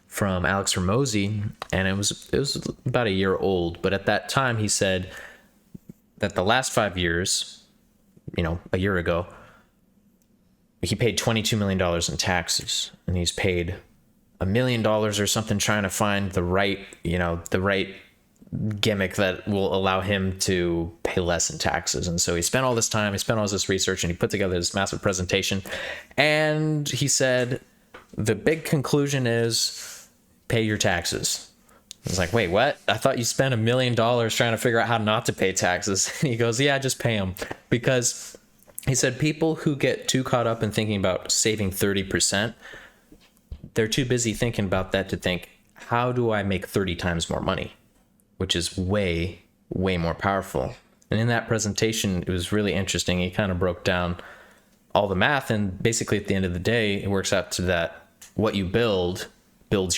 from Alex Ramosi, and it was about a year old, but at that time he said that the last 5 years, a year ago, he paid $22 million in taxes, and he's paid $1 million or something trying to find the right gimmick that will allow him to pay less in taxes. And so he spent all this time, he spent all this research, and he put together this massive presentation. And he said, the big conclusion is pay your taxes. I was like, wait, what? I thought you spent $1 million trying to figure out how not to pay taxes. And he goes, yeah, just pay them. Because he said people who get too caught up in thinking about saving 30%, they're too busy thinking about that to think, how do I make 30 times more money? Which is way, way more powerful. And in that presentation, it was really interesting. He kind of broke down all the math, and basically at the end of the day, it works out to that what you builds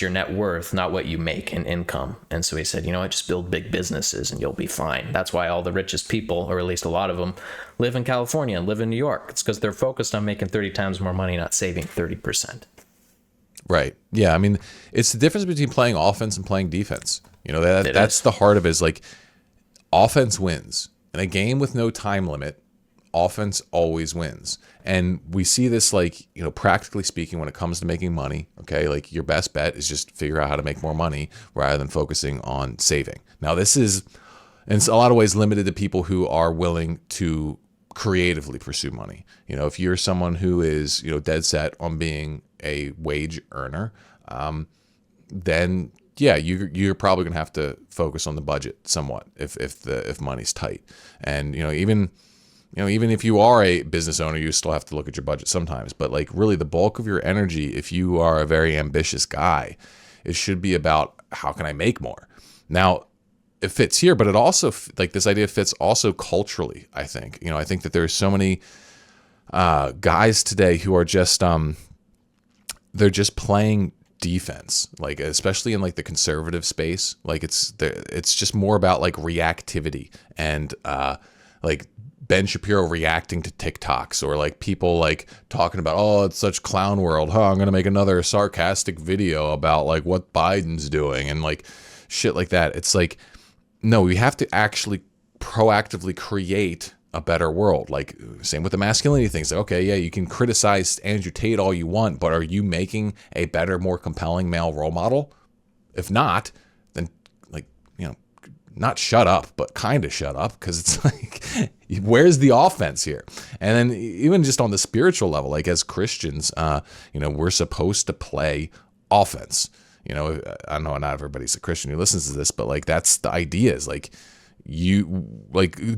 your net worth, not what you make in income. And so he said, you know what, just build big businesses and you'll be fine. That's why all the richest people, or at least a lot of them, live in California and live in New York. It's because they're focused on making 30 times more money, not saving 30%. Right. Yeah. I mean, it's the difference between playing offense and playing defense. You know, that's the heart of it, is like offense wins. In a game with no time limit, offense always wins. And we see this, like, you know, practically speaking, when it comes to making money, okay, like your best bet is just figure out how to make more money rather than focusing on saving. Now, this is in a lot of ways limited to people who are willing to creatively pursue money. You know, if you're someone who is, you know, dead set on being a wage earner, then yeah, you're probably gonna have to focus on the budget somewhat if money's tight. And even if you are a business owner, you still have to look at your budget sometimes. But like really, the bulk of your energy, if you are a very ambitious guy, it should be about how can I make more. Now, it fits here, but it also, like, this idea fits also culturally. I think that there's so many guys today who are just they're just playing defense, like especially in like the conservative space. Like it's just more about like reactivity and like Ben Shapiro reacting to TikToks, or like people like talking about, oh, it's such clown world. I'm going to make another sarcastic video about like what Biden's doing and like shit like that. It's like, no, we have to actually proactively create a better world. Like same with the masculinity things. Like, okay, yeah, you can criticize Andrew Tate all you want, but are you making a better, more compelling male role model? If not, then not shut up, but kind of shut up, because it's like, where's the offense here? And then even just on the spiritual level, like as Christians, we're supposed to play offense. I know not everybody's a Christian who listens to this, but like that's the idea, is like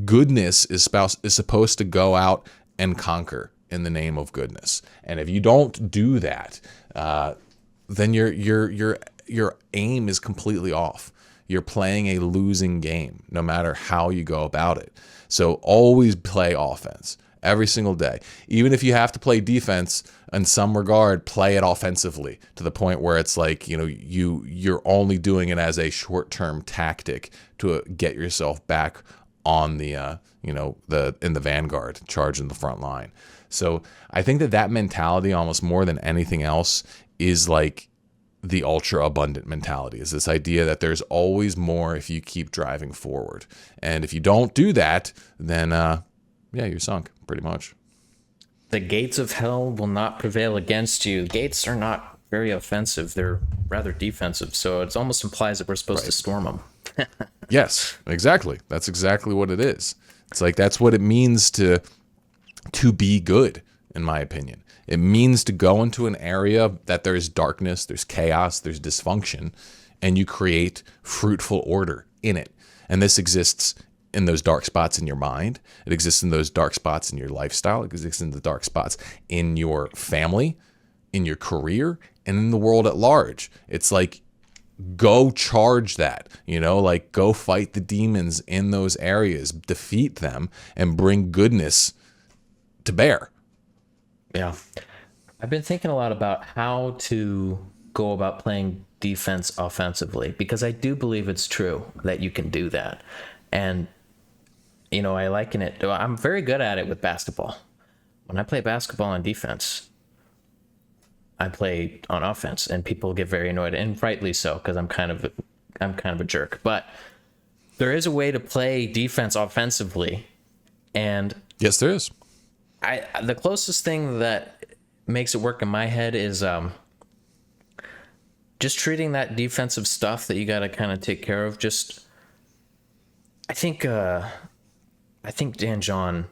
goodness is supposed to go out and conquer in the name of goodness. And if you don't do that, then your aim is completely off. You're playing a losing game, no matter how you go about it. So always play offense every single day. Even if you have to play defense in some regard, play it offensively to the point where it's like, you're only doing it as a short-term tactic to get yourself back on the in the vanguard, charge in the front line. So I think that mentality, almost more than anything else, is like the ultra abundant mentality, is this idea that there's always more if you keep driving forward. And if you don't do that, then you're sunk pretty much. The gates of hell will not prevail against you. Gates are not very offensive. They're rather defensive. So it almost implies that we're supposed to storm them. Yes, exactly. That's exactly what it is. It's like, that's what it means to be good, in my opinion. It means to go into an area that there is darkness, there's chaos, there's dysfunction, and you create fruitful order in it. And this exists in those dark spots in your mind. It exists in those dark spots in your lifestyle. It exists in the dark spots in your family, in your career, and in the world at large. It's like, go charge that, like go fight the demons in those areas, defeat them, and bring goodness to bear. Yeah. I've been thinking a lot about how to go about playing defense offensively, because I do believe it's true that you can do that. And, I liken it. I'm very good at it with basketball. When I play basketball on defense, I play on offense, and people get very annoyed, and rightly so, because I'm kind of a jerk. But there is a way to play defense offensively, and yes, there is. The closest thing that makes it work in my head is just treating that defensive stuff that you got to kind of take care of. I think Dan John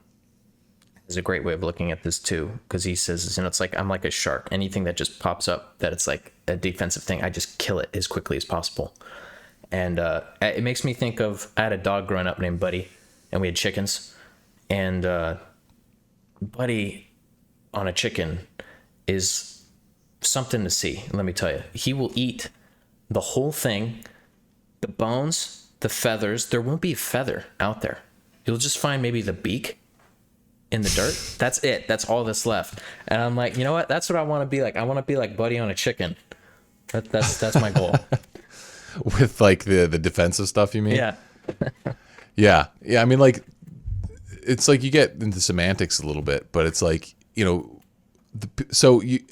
has a great way of looking at this too, because he says, it's like, I'm like a shark. Anything that just pops up that it's like a defensive thing, I just kill it as quickly as possible. And it makes me think of, I had a dog growing up named Buddy, and we had chickens, and Buddy on a chicken is something to see. Let me tell you, he will eat the whole thing, the bones, the feathers. There won't be a feather out there. You'll just find maybe the beak, in the dirt. That's it. That's all that's left. And I'm like, you know what? That's what I want to be like. I want to be like Buddy on a chicken. That's my goal. With like the defensive stuff, you mean? Yeah. Yeah. I mean, like, it's like you get into semantics a little bit, but it's like,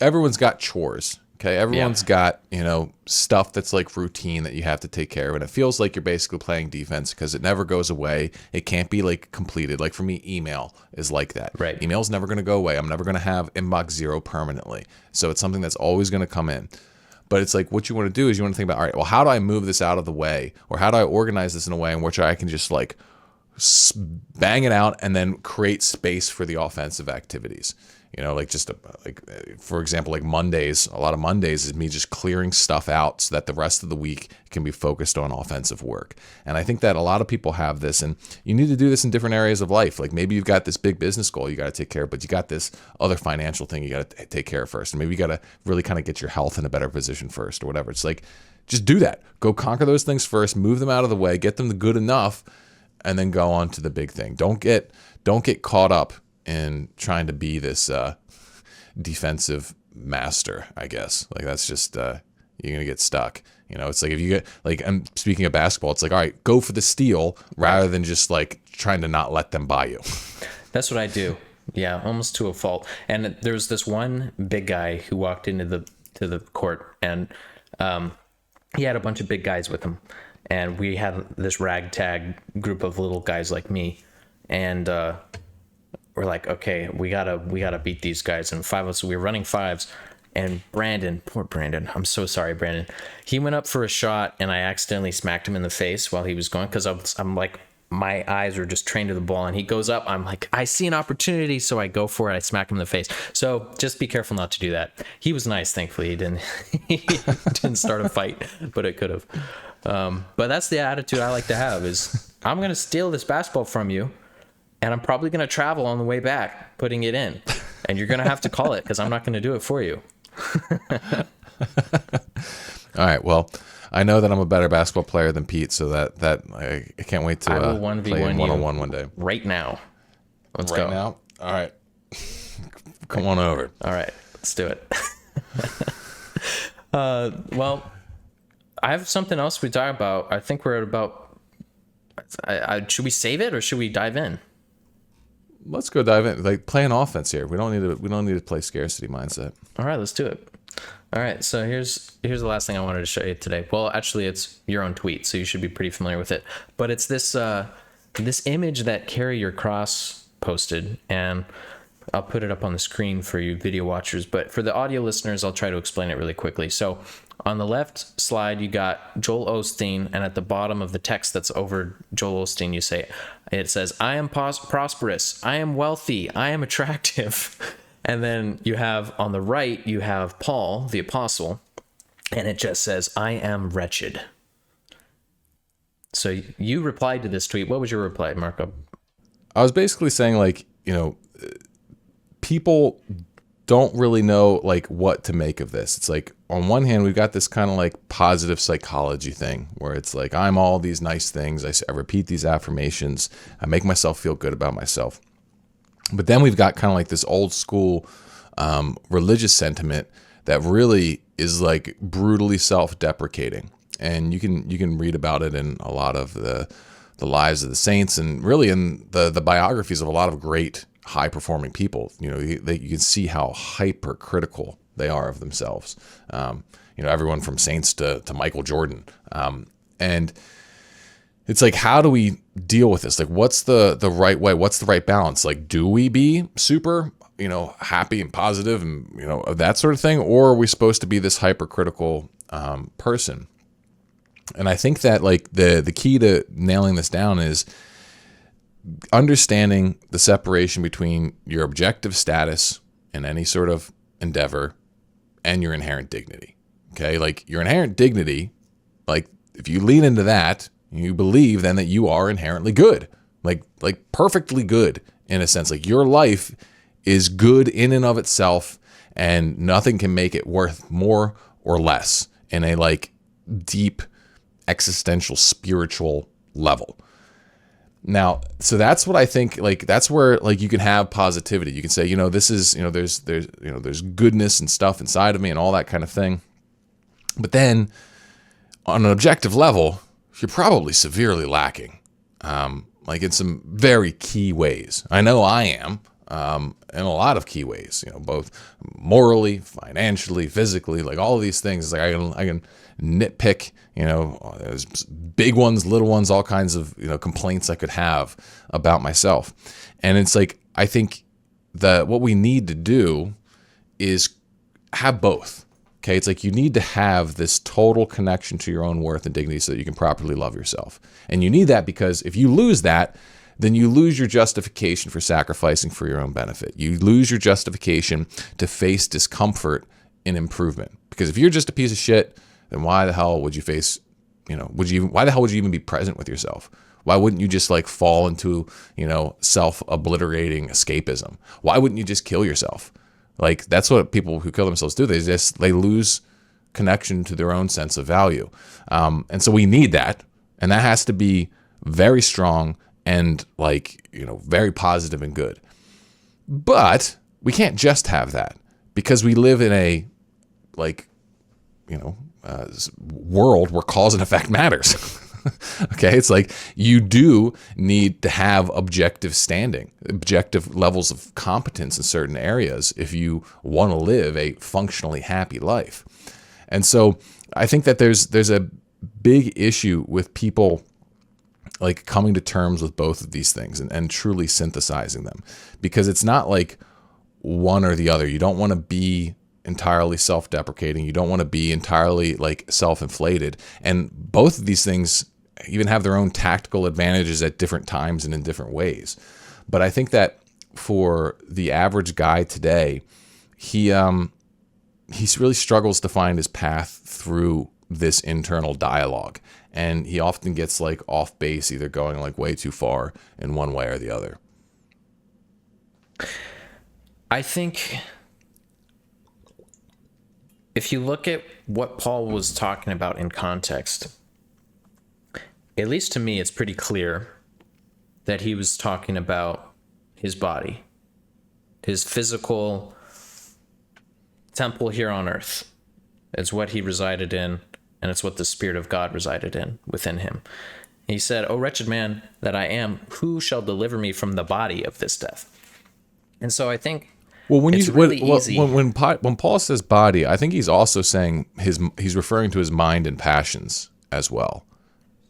everyone's got chores. Okay, everyone's got, stuff that's like routine that you have to take care of. And it feels like you're basically playing defense because it never goes away. It can't be like completed. Like for me, email is like that. Right. Email's never going to go away. I'm never going to have inbox 0 permanently. So it's something that's always going to come in. But it's like what you want to do is you want to think about, all right, well, how do I move this out of the way? Or how do I organize this in a way in which I can just like bang it out and then create space for the offensive activities? For example, like Mondays, a lot of Mondays is me just clearing stuff out so that the rest of the week can be focused on offensive work. And I think that a lot of people have this, and you need to do this in different areas of life. Like maybe you've got this big business goal you got to take care of, but you got this other financial thing you got to take care of first. And maybe you got to really kind of get your health in a better position first or whatever. It's like, just do that. Go conquer those things first, move them out of the way, get them to good enough, and then go on to the big thing. Don't get caught up in trying to be this defensive master, I guess. Like that's just you're gonna get stuck. It's like if you get like, I'm speaking of basketball, it's like, all right, go for the steal rather than just like trying to not let them buy you. That's what I do. Yeah, almost to a fault. And there was this one big guy who walked into the court, and he had a bunch of big guys with him, and we had this ragtag group of little guys like me, and we're like, okay, we gotta beat these guys. And 5 of us, we were running 5s, and poor Brandon, I'm so sorry, Brandon. He went up for a shot, and I accidentally smacked him in the face while he was going, because I'm like, my eyes were just trained to the ball, and he goes up. I'm like, I see an opportunity, so I go for it. I smack him in the face. So just be careful not to do that. He was nice, thankfully. He didn't start a fight, but it could have. But that's the attitude I like to have: is I'm gonna steal this basketball from you, and I'm probably going to travel on the way back putting it in. And you're going to have to call it because I'm not going to do it for you. All right. Well, I know that I'm a better basketball player than Pete, so that I can't wait to I will 1v1 play in one-on-one one day. Right now. Let's go. go. Right now? All right. Come on over. All right. Let's do it. Well, I have something else we talk about. I think we're at about... should we save it or should we dive in? Let's go dive in. Like playing offense here. We don't need to play scarcity mindset. All right, let's do it. All right, so here's the last thing I wanted to show you today. Well, actually, it's your own tweet, so you should be pretty familiar with it. But it's this image that Carry Your Cross posted, and I'll put it up on the screen for you video watchers. But for the audio listeners, I'll try to explain it really quickly. So on the left slide, you got Joel Osteen, and at the bottom of the text that's over Joel Osteen, it says, I am prosperous, I am wealthy, I am attractive. And then you have on the right, you have Paul, the apostle, and it just says, I am wretched. So you replied to this tweet. What was your reply, Marco? I was basically saying, like, people don't really know like what to make of this. It's like, on one hand, we've got this kind of like positive psychology thing where it's like, I'm all these nice things. I repeat these affirmations. I make myself feel good about myself. But then we've got kind of like this old school religious sentiment that really is like brutally self-deprecating. And you can read about it in a lot of the lives of the saints, and really in the biographies of a lot of great high-performing people. You can see how hypercritical they are of themselves. Everyone from saints to Michael Jordan. And it's like, how do we deal with this? Like, what's the right way? What's the right balance? Like, do we be super, happy and positive and, that sort of thing? Or are we supposed to be this hypercritical person? And I think that like the key to nailing this down is understanding the separation between your objective status in any sort of endeavor and your inherent dignity. Okay? Like your inherent dignity, like if you lean into that, you believe then that you are inherently good, like perfectly good in a sense. Like your life is good in and of itself, and nothing can make it worth more or less in a like deep existential spiritual level. Now, so that's what I think, like, that's where, like, you can have positivity. You can say, this is, there's goodness and stuff inside of me and all that kind of thing. But then on an objective level, you're probably severely lacking, like in some very key ways. I know I am, in a lot of key ways, both morally, financially, physically, like all of these things. Like I can nitpick, there's big ones, little ones, all kinds of, complaints I could have about myself. And it's like, I think that what we need to do is have both. Okay. It's like, you need to have this total connection to your own worth and dignity so that you can properly love yourself. And you need that because if you lose that, then you lose your justification for sacrificing for your own benefit. You lose your justification to face discomfort in improvement. Because if you're just a piece of shit, then why the hell would you face, why the hell would you even be present with yourself? Why wouldn't you just like fall into, self-obliterating escapism? Why wouldn't you just kill yourself? Like, that's what people who kill themselves do. They lose connection to their own sense of value. And so we need that. And that has to be very strong and very positive and good. But we can't just have that because we live in a world where cause and effect matters. Okay, it's like you do need to have objective standing, objective levels of competence in certain areas if you want to live a functionally happy life. And so I think that there's a big issue with people like coming to terms with both of these things and truly synthesizing them, because it's not like one or the other. You don't want to be entirely self-deprecating. You don't want to be entirely like self-inflated. And both of these things even have their own tactical advantages at different times and in different ways. But I think that for the average guy today, he really struggles to find his path through this internal dialogue. And he often gets like off base, either going like way too far in one way or the other. I think if you look at what Paul was talking about in context, at least to me, it's pretty clear that he was talking about his body, his physical temple here on earth. It's what he resided in, and it's what the Spirit of God resided in within him. He said, "O wretched man that I am, who shall deliver me from the body of this death?" And so I think easy. When Paul says body, I think he's also saying he's referring to his mind and passions as well.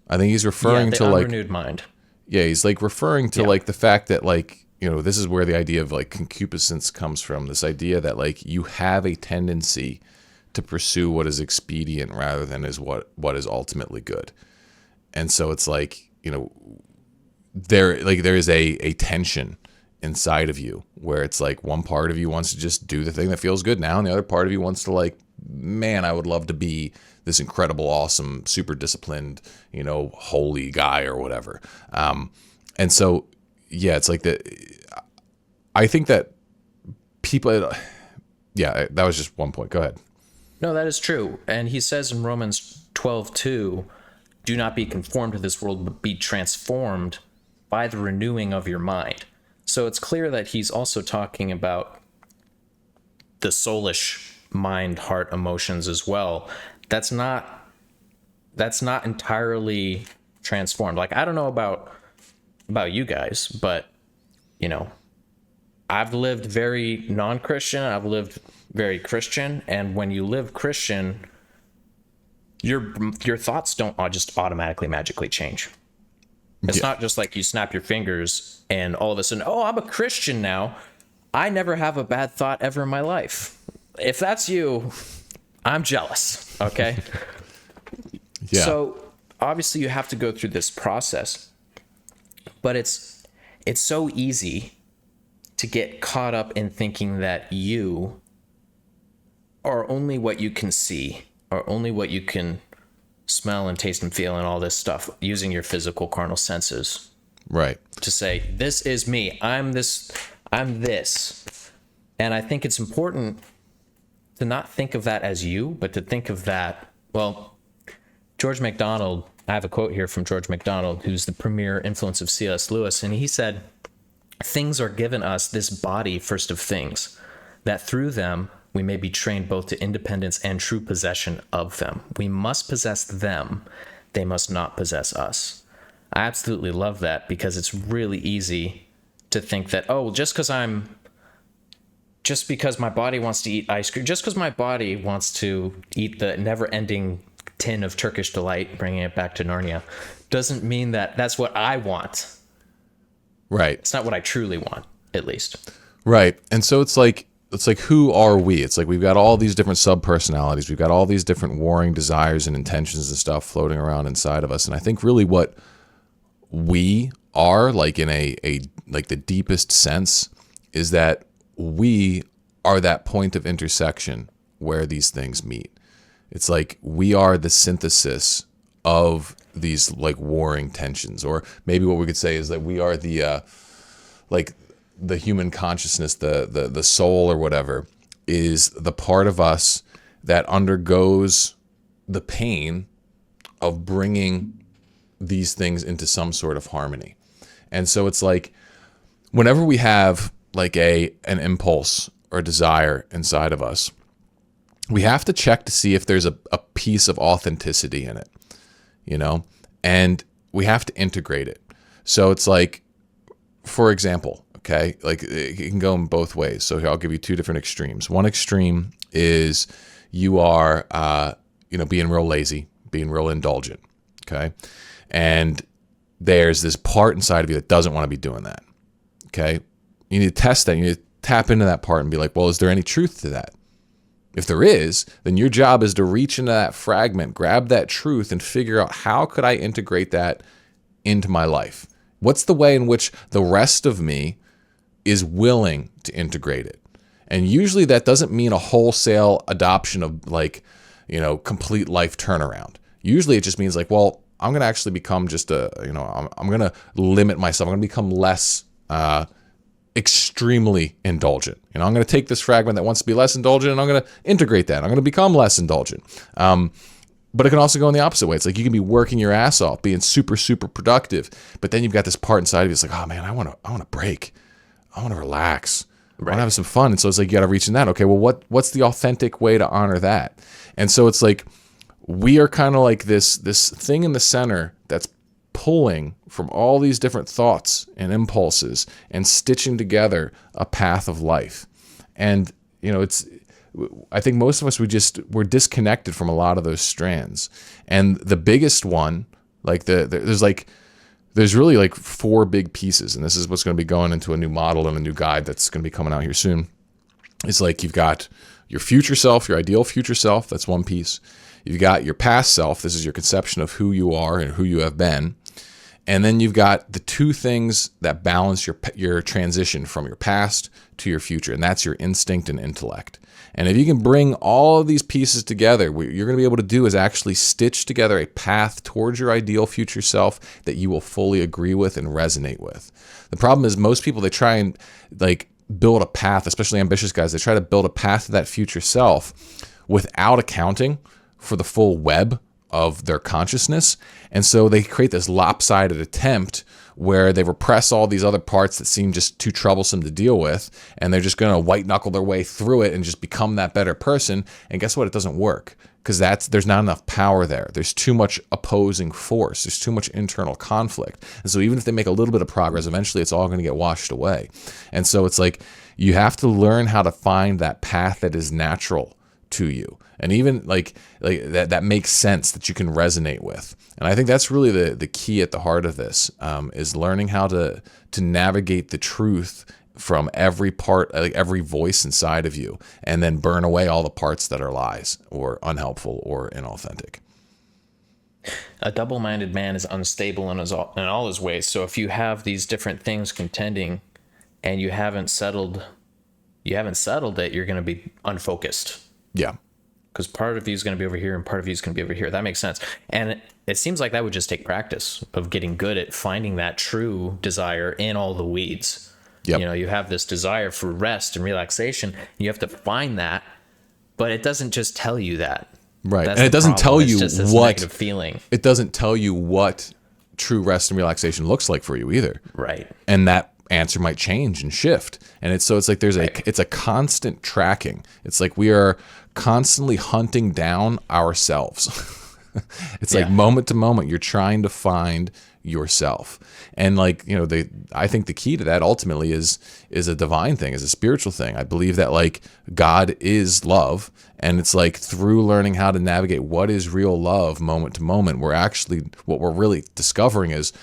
I think he's referring to like unrenewed mind. Yeah, he's like referring to like the fact that like, this is where the idea of like concupiscence comes from. This idea that like you have a tendency to pursue what is expedient rather than what is ultimately good. And so it's like, there is a tension inside of you where it's like one part of you wants to just do the thing that feels good now, and the other part of you wants to like, man, I would love to be this incredible, awesome, super disciplined, holy guy or whatever. And so, yeah, it's like I think that people, yeah, that was just one point. Go ahead. No, that is true. And he says in Romans 12:2, "Do not be conformed to this world, but be transformed by the renewing of your mind." So it's clear that he's also talking about the soulish mind, heart, emotions as well. That's not entirely transformed. Like, I don't know about you guys, but I've lived very non-Christian, I've lived very Christian, and when you live Christian, your thoughts don't just automatically magically change. It's not just like you snap your fingers and all of a sudden, oh, I'm a Christian now. I never have a bad thought ever in my life. If that's you, I'm jealous, okay? Yeah. So obviously you have to go through this process, but it's so easy to get caught up in thinking that you are only what you can see, or only what you can smell and taste and feel and all this stuff, using your physical carnal senses. Right. To say, this is me, I'm this. And I think it's important to not think of that as you, but to think of that, well, George MacDonald I have a quote here from George MacDonald, who's the premier influence of C.S. Lewis, and he said, "Things are given us, this body first of things, that through them we may be trained both to independence and true possession of them. We must possess them. They must not possess us." I absolutely love that, because it's really easy to think that, oh, just because my body wants to eat ice cream, just because my body wants to eat the never-ending tin of Turkish delight, bringing it back to Narnia, doesn't mean that that's what I want. Right. It's not what I truly want, at least. Right. And so it's like who are we? It's like we've got all these different sub-personalities. We've got all these different warring desires and intentions and stuff floating around inside of us. And I think really what we are, like in a like the deepest sense, is that we are that point of intersection where these things meet. It's like we are the synthesis of these like warring tensions, or maybe what we could say is that we are the like the human consciousness, the soul or whatever, is the part of us that undergoes the pain of bringing these things into some sort of harmony. And so it's like whenever we have like an impulse or desire inside of us, we have to check to see if there's a piece of authenticity in it, you know, and we have to integrate it. So it's like, for example, okay, like it can go in both ways. So here I'll give you two different extremes. One extreme is you are, being real lazy, being real indulgent, okay? And there's this part inside of you that doesn't want to be doing that, okay? You need to test that. You need to tap into that part and be like, well, is there any truth to that? If there is, then your job is to reach into that fragment, grab that truth, and figure out how could I integrate that into my life? What's the way in which the rest of me is willing to integrate it? And usually that doesn't mean a wholesale adoption of like, complete life turnaround. Usually it just means like, well, I'm going to actually become just I'm going to limit myself. I'm going to become less extremely indulgent. I'm going to take this fragment that wants to be less indulgent and I'm going to integrate that. I'm going to become less indulgent. But it can also go in the opposite way. It's like you can be working your ass off, being super, super productive, but then you've got this part inside of you. It's like, oh man, I want to break. I want to relax. I want to have some fun. And so it's like, you got to reach in that. Okay, well, what's the authentic way to honor that? And so it's like, we are kind of like this thing in the center that's pulling from all these different thoughts and impulses and stitching together a path of life. And, I think most of us, we're disconnected from a lot of those strands. And the biggest one, like there's really like four big pieces. And this is what's going to be going into a new model and a new guide that's going to be coming out here soon. It's like you've got your future self, your ideal future self. That's one piece. You've got your past self. This is your conception of who you are and who you have been. And then you've got the two things that balance your transition from your past to your future, and that's your instinct and intellect. And if you can bring all of these pieces together, what you're going to be able to do is actually stitch together a path towards your ideal future self that you will fully agree with and resonate with. The problem is most people, they try and like build a path, especially ambitious guys, they try to build a path to that future self without accounting for the full web of their consciousness. And so they create this lopsided attempt where they repress all these other parts that seem just too troublesome to deal with, and they're just going to white knuckle their way through it and just become that better person. And guess what? It doesn't work, because there's not enough power there. There's too much opposing force. There's too much internal conflict. And so even if they make a little bit of progress, eventually it's all going to get washed away. And so it's like you have to learn how to find that path that is natural to you, and even like that makes sense, that you can resonate with. And I think that's really the key at the heart of this, is learning how to navigate the truth from every part, like every voice inside of you, and then burn away all the parts that are lies or unhelpful or inauthentic. A double-minded man is unstable in all his ways. So if you have these different things contending and you haven't settled it, you're going to be unfocused. Yeah. Because part of you is going to be over here and part of you is going to be over here. That makes sense. And it seems like that would just take practice of getting good at finding that true desire in all the weeds. Yep. You have this desire for rest and relaxation. You have to find that, but it doesn't just tell you that. Right. That's And it the doesn't problem. tell It's you just this what negative feeling. it doesn't tell you what true rest and relaxation looks like for you either. Right. And that answer might change and shift. And it's like it's a constant tracking. It's like we are constantly hunting down ourselves. It's like moment to moment you're trying to find yourself. And like, I think the key to that ultimately is a divine thing, is a spiritual thing. I believe that like God is love, and it's like through learning how to navigate what is real love moment to moment, what we're really discovering is,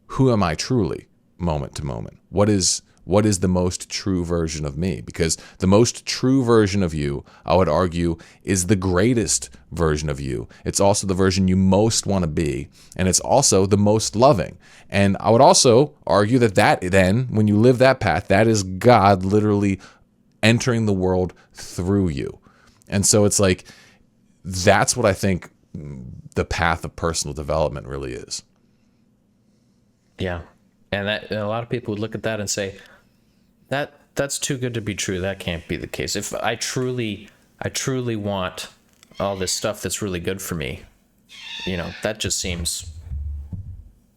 who am I truly moment to moment? What is the most true version of me? Because the most true version of you, I would argue, is the greatest version of you. It's also the version you most want to be, and it's also the most loving. And I would also argue that then, when you live that path, that is God literally entering the world through you. And so it's like, that's what I think the path of personal development really is. Yeah. And a lot of people would look at that and say, that's too good to be true. That can't be the case. If I truly want all this stuff that's really good for me, that just seems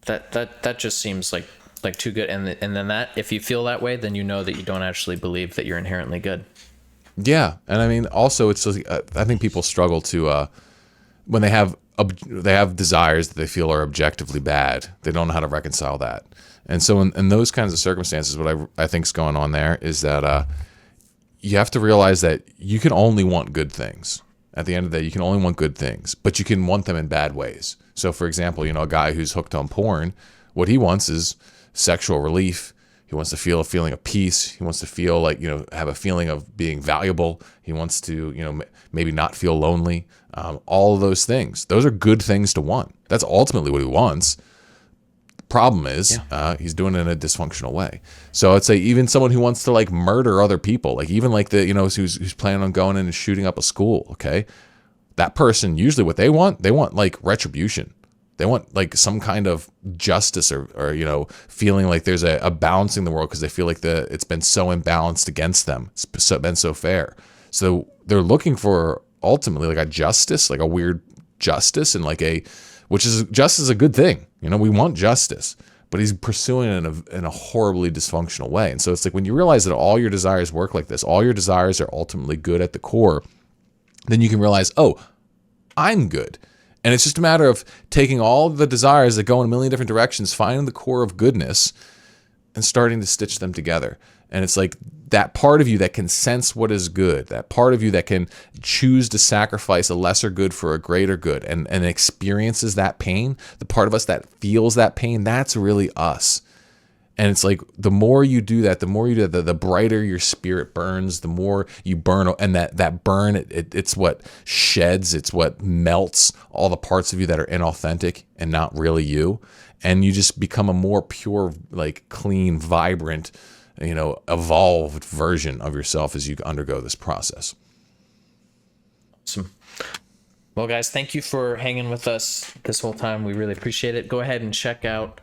like too good. And then that, if you feel that way, then you know that you don't actually believe that you're inherently good. Yeah, and I mean, also, it's I think people struggle to when they have desires that they feel are objectively bad. They don't know how to reconcile that, and so in those kinds of circumstances, what I think is going on there is that you have to realize that you can only want good things. At the end of the day, you can only want good things, but you can want them in bad ways. So, for example, a guy who's hooked on porn, what he wants is sexual relief. He wants to feel a feeling of peace. He wants to feel like, have a feeling of being valuable. He wants to, maybe not feel lonely. All of those things. Those are good things to want. That's ultimately what he wants. The problem is he's doing it in a dysfunctional way. So I'd say even someone who wants to like murder other people, like even like who's planning on going in and shooting up a school, okay? That person, usually what they want like retribution. They want like some kind of justice or feeling like there's a balance in the world because they feel like it's been so imbalanced against them. It's been so fair. So they're looking for ultimately like a justice, like a weird justice, and which is justice is a good thing. We want justice, but he's pursuing it in a horribly dysfunctional way. And so it's like when you realize that all your desires work like this, all your desires are ultimately good at the core, then you can realize, oh, I'm good. And it's just a matter of taking all the desires that go in a million different directions, finding the core of goodness, and starting to stitch them together. And it's like that part of you that can sense what is good, that part of you that can choose to sacrifice a lesser good for a greater good and experiences that pain, the part of us that feels that pain, that's really us. And it's like the more you do that, the brighter your spirit burns, the more you burn. And that burn, it's what sheds, it's what melts all the parts of you that are inauthentic and not really you. And you just become a more pure, like clean, vibrant, evolved version of yourself as you undergo this process. Awesome. Well, guys, thank you for hanging with us this whole time. We really appreciate it. Go ahead and check out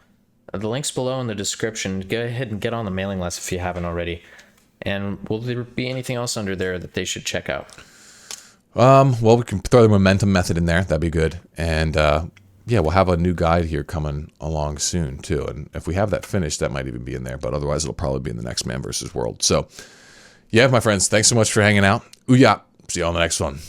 the links below in the description. Go ahead and get on the mailing list if you haven't already. And will there be anything else under there that they should check out? Well, we can throw the momentum method in there. That'd be good. And we'll have a new guide here coming along soon too. And if we have that finished, that might even be in there. But otherwise, it'll probably be in the next Man vs. World. So, yeah, my friends, thanks so much for hanging out. Ooh, yeah. See you on the next one.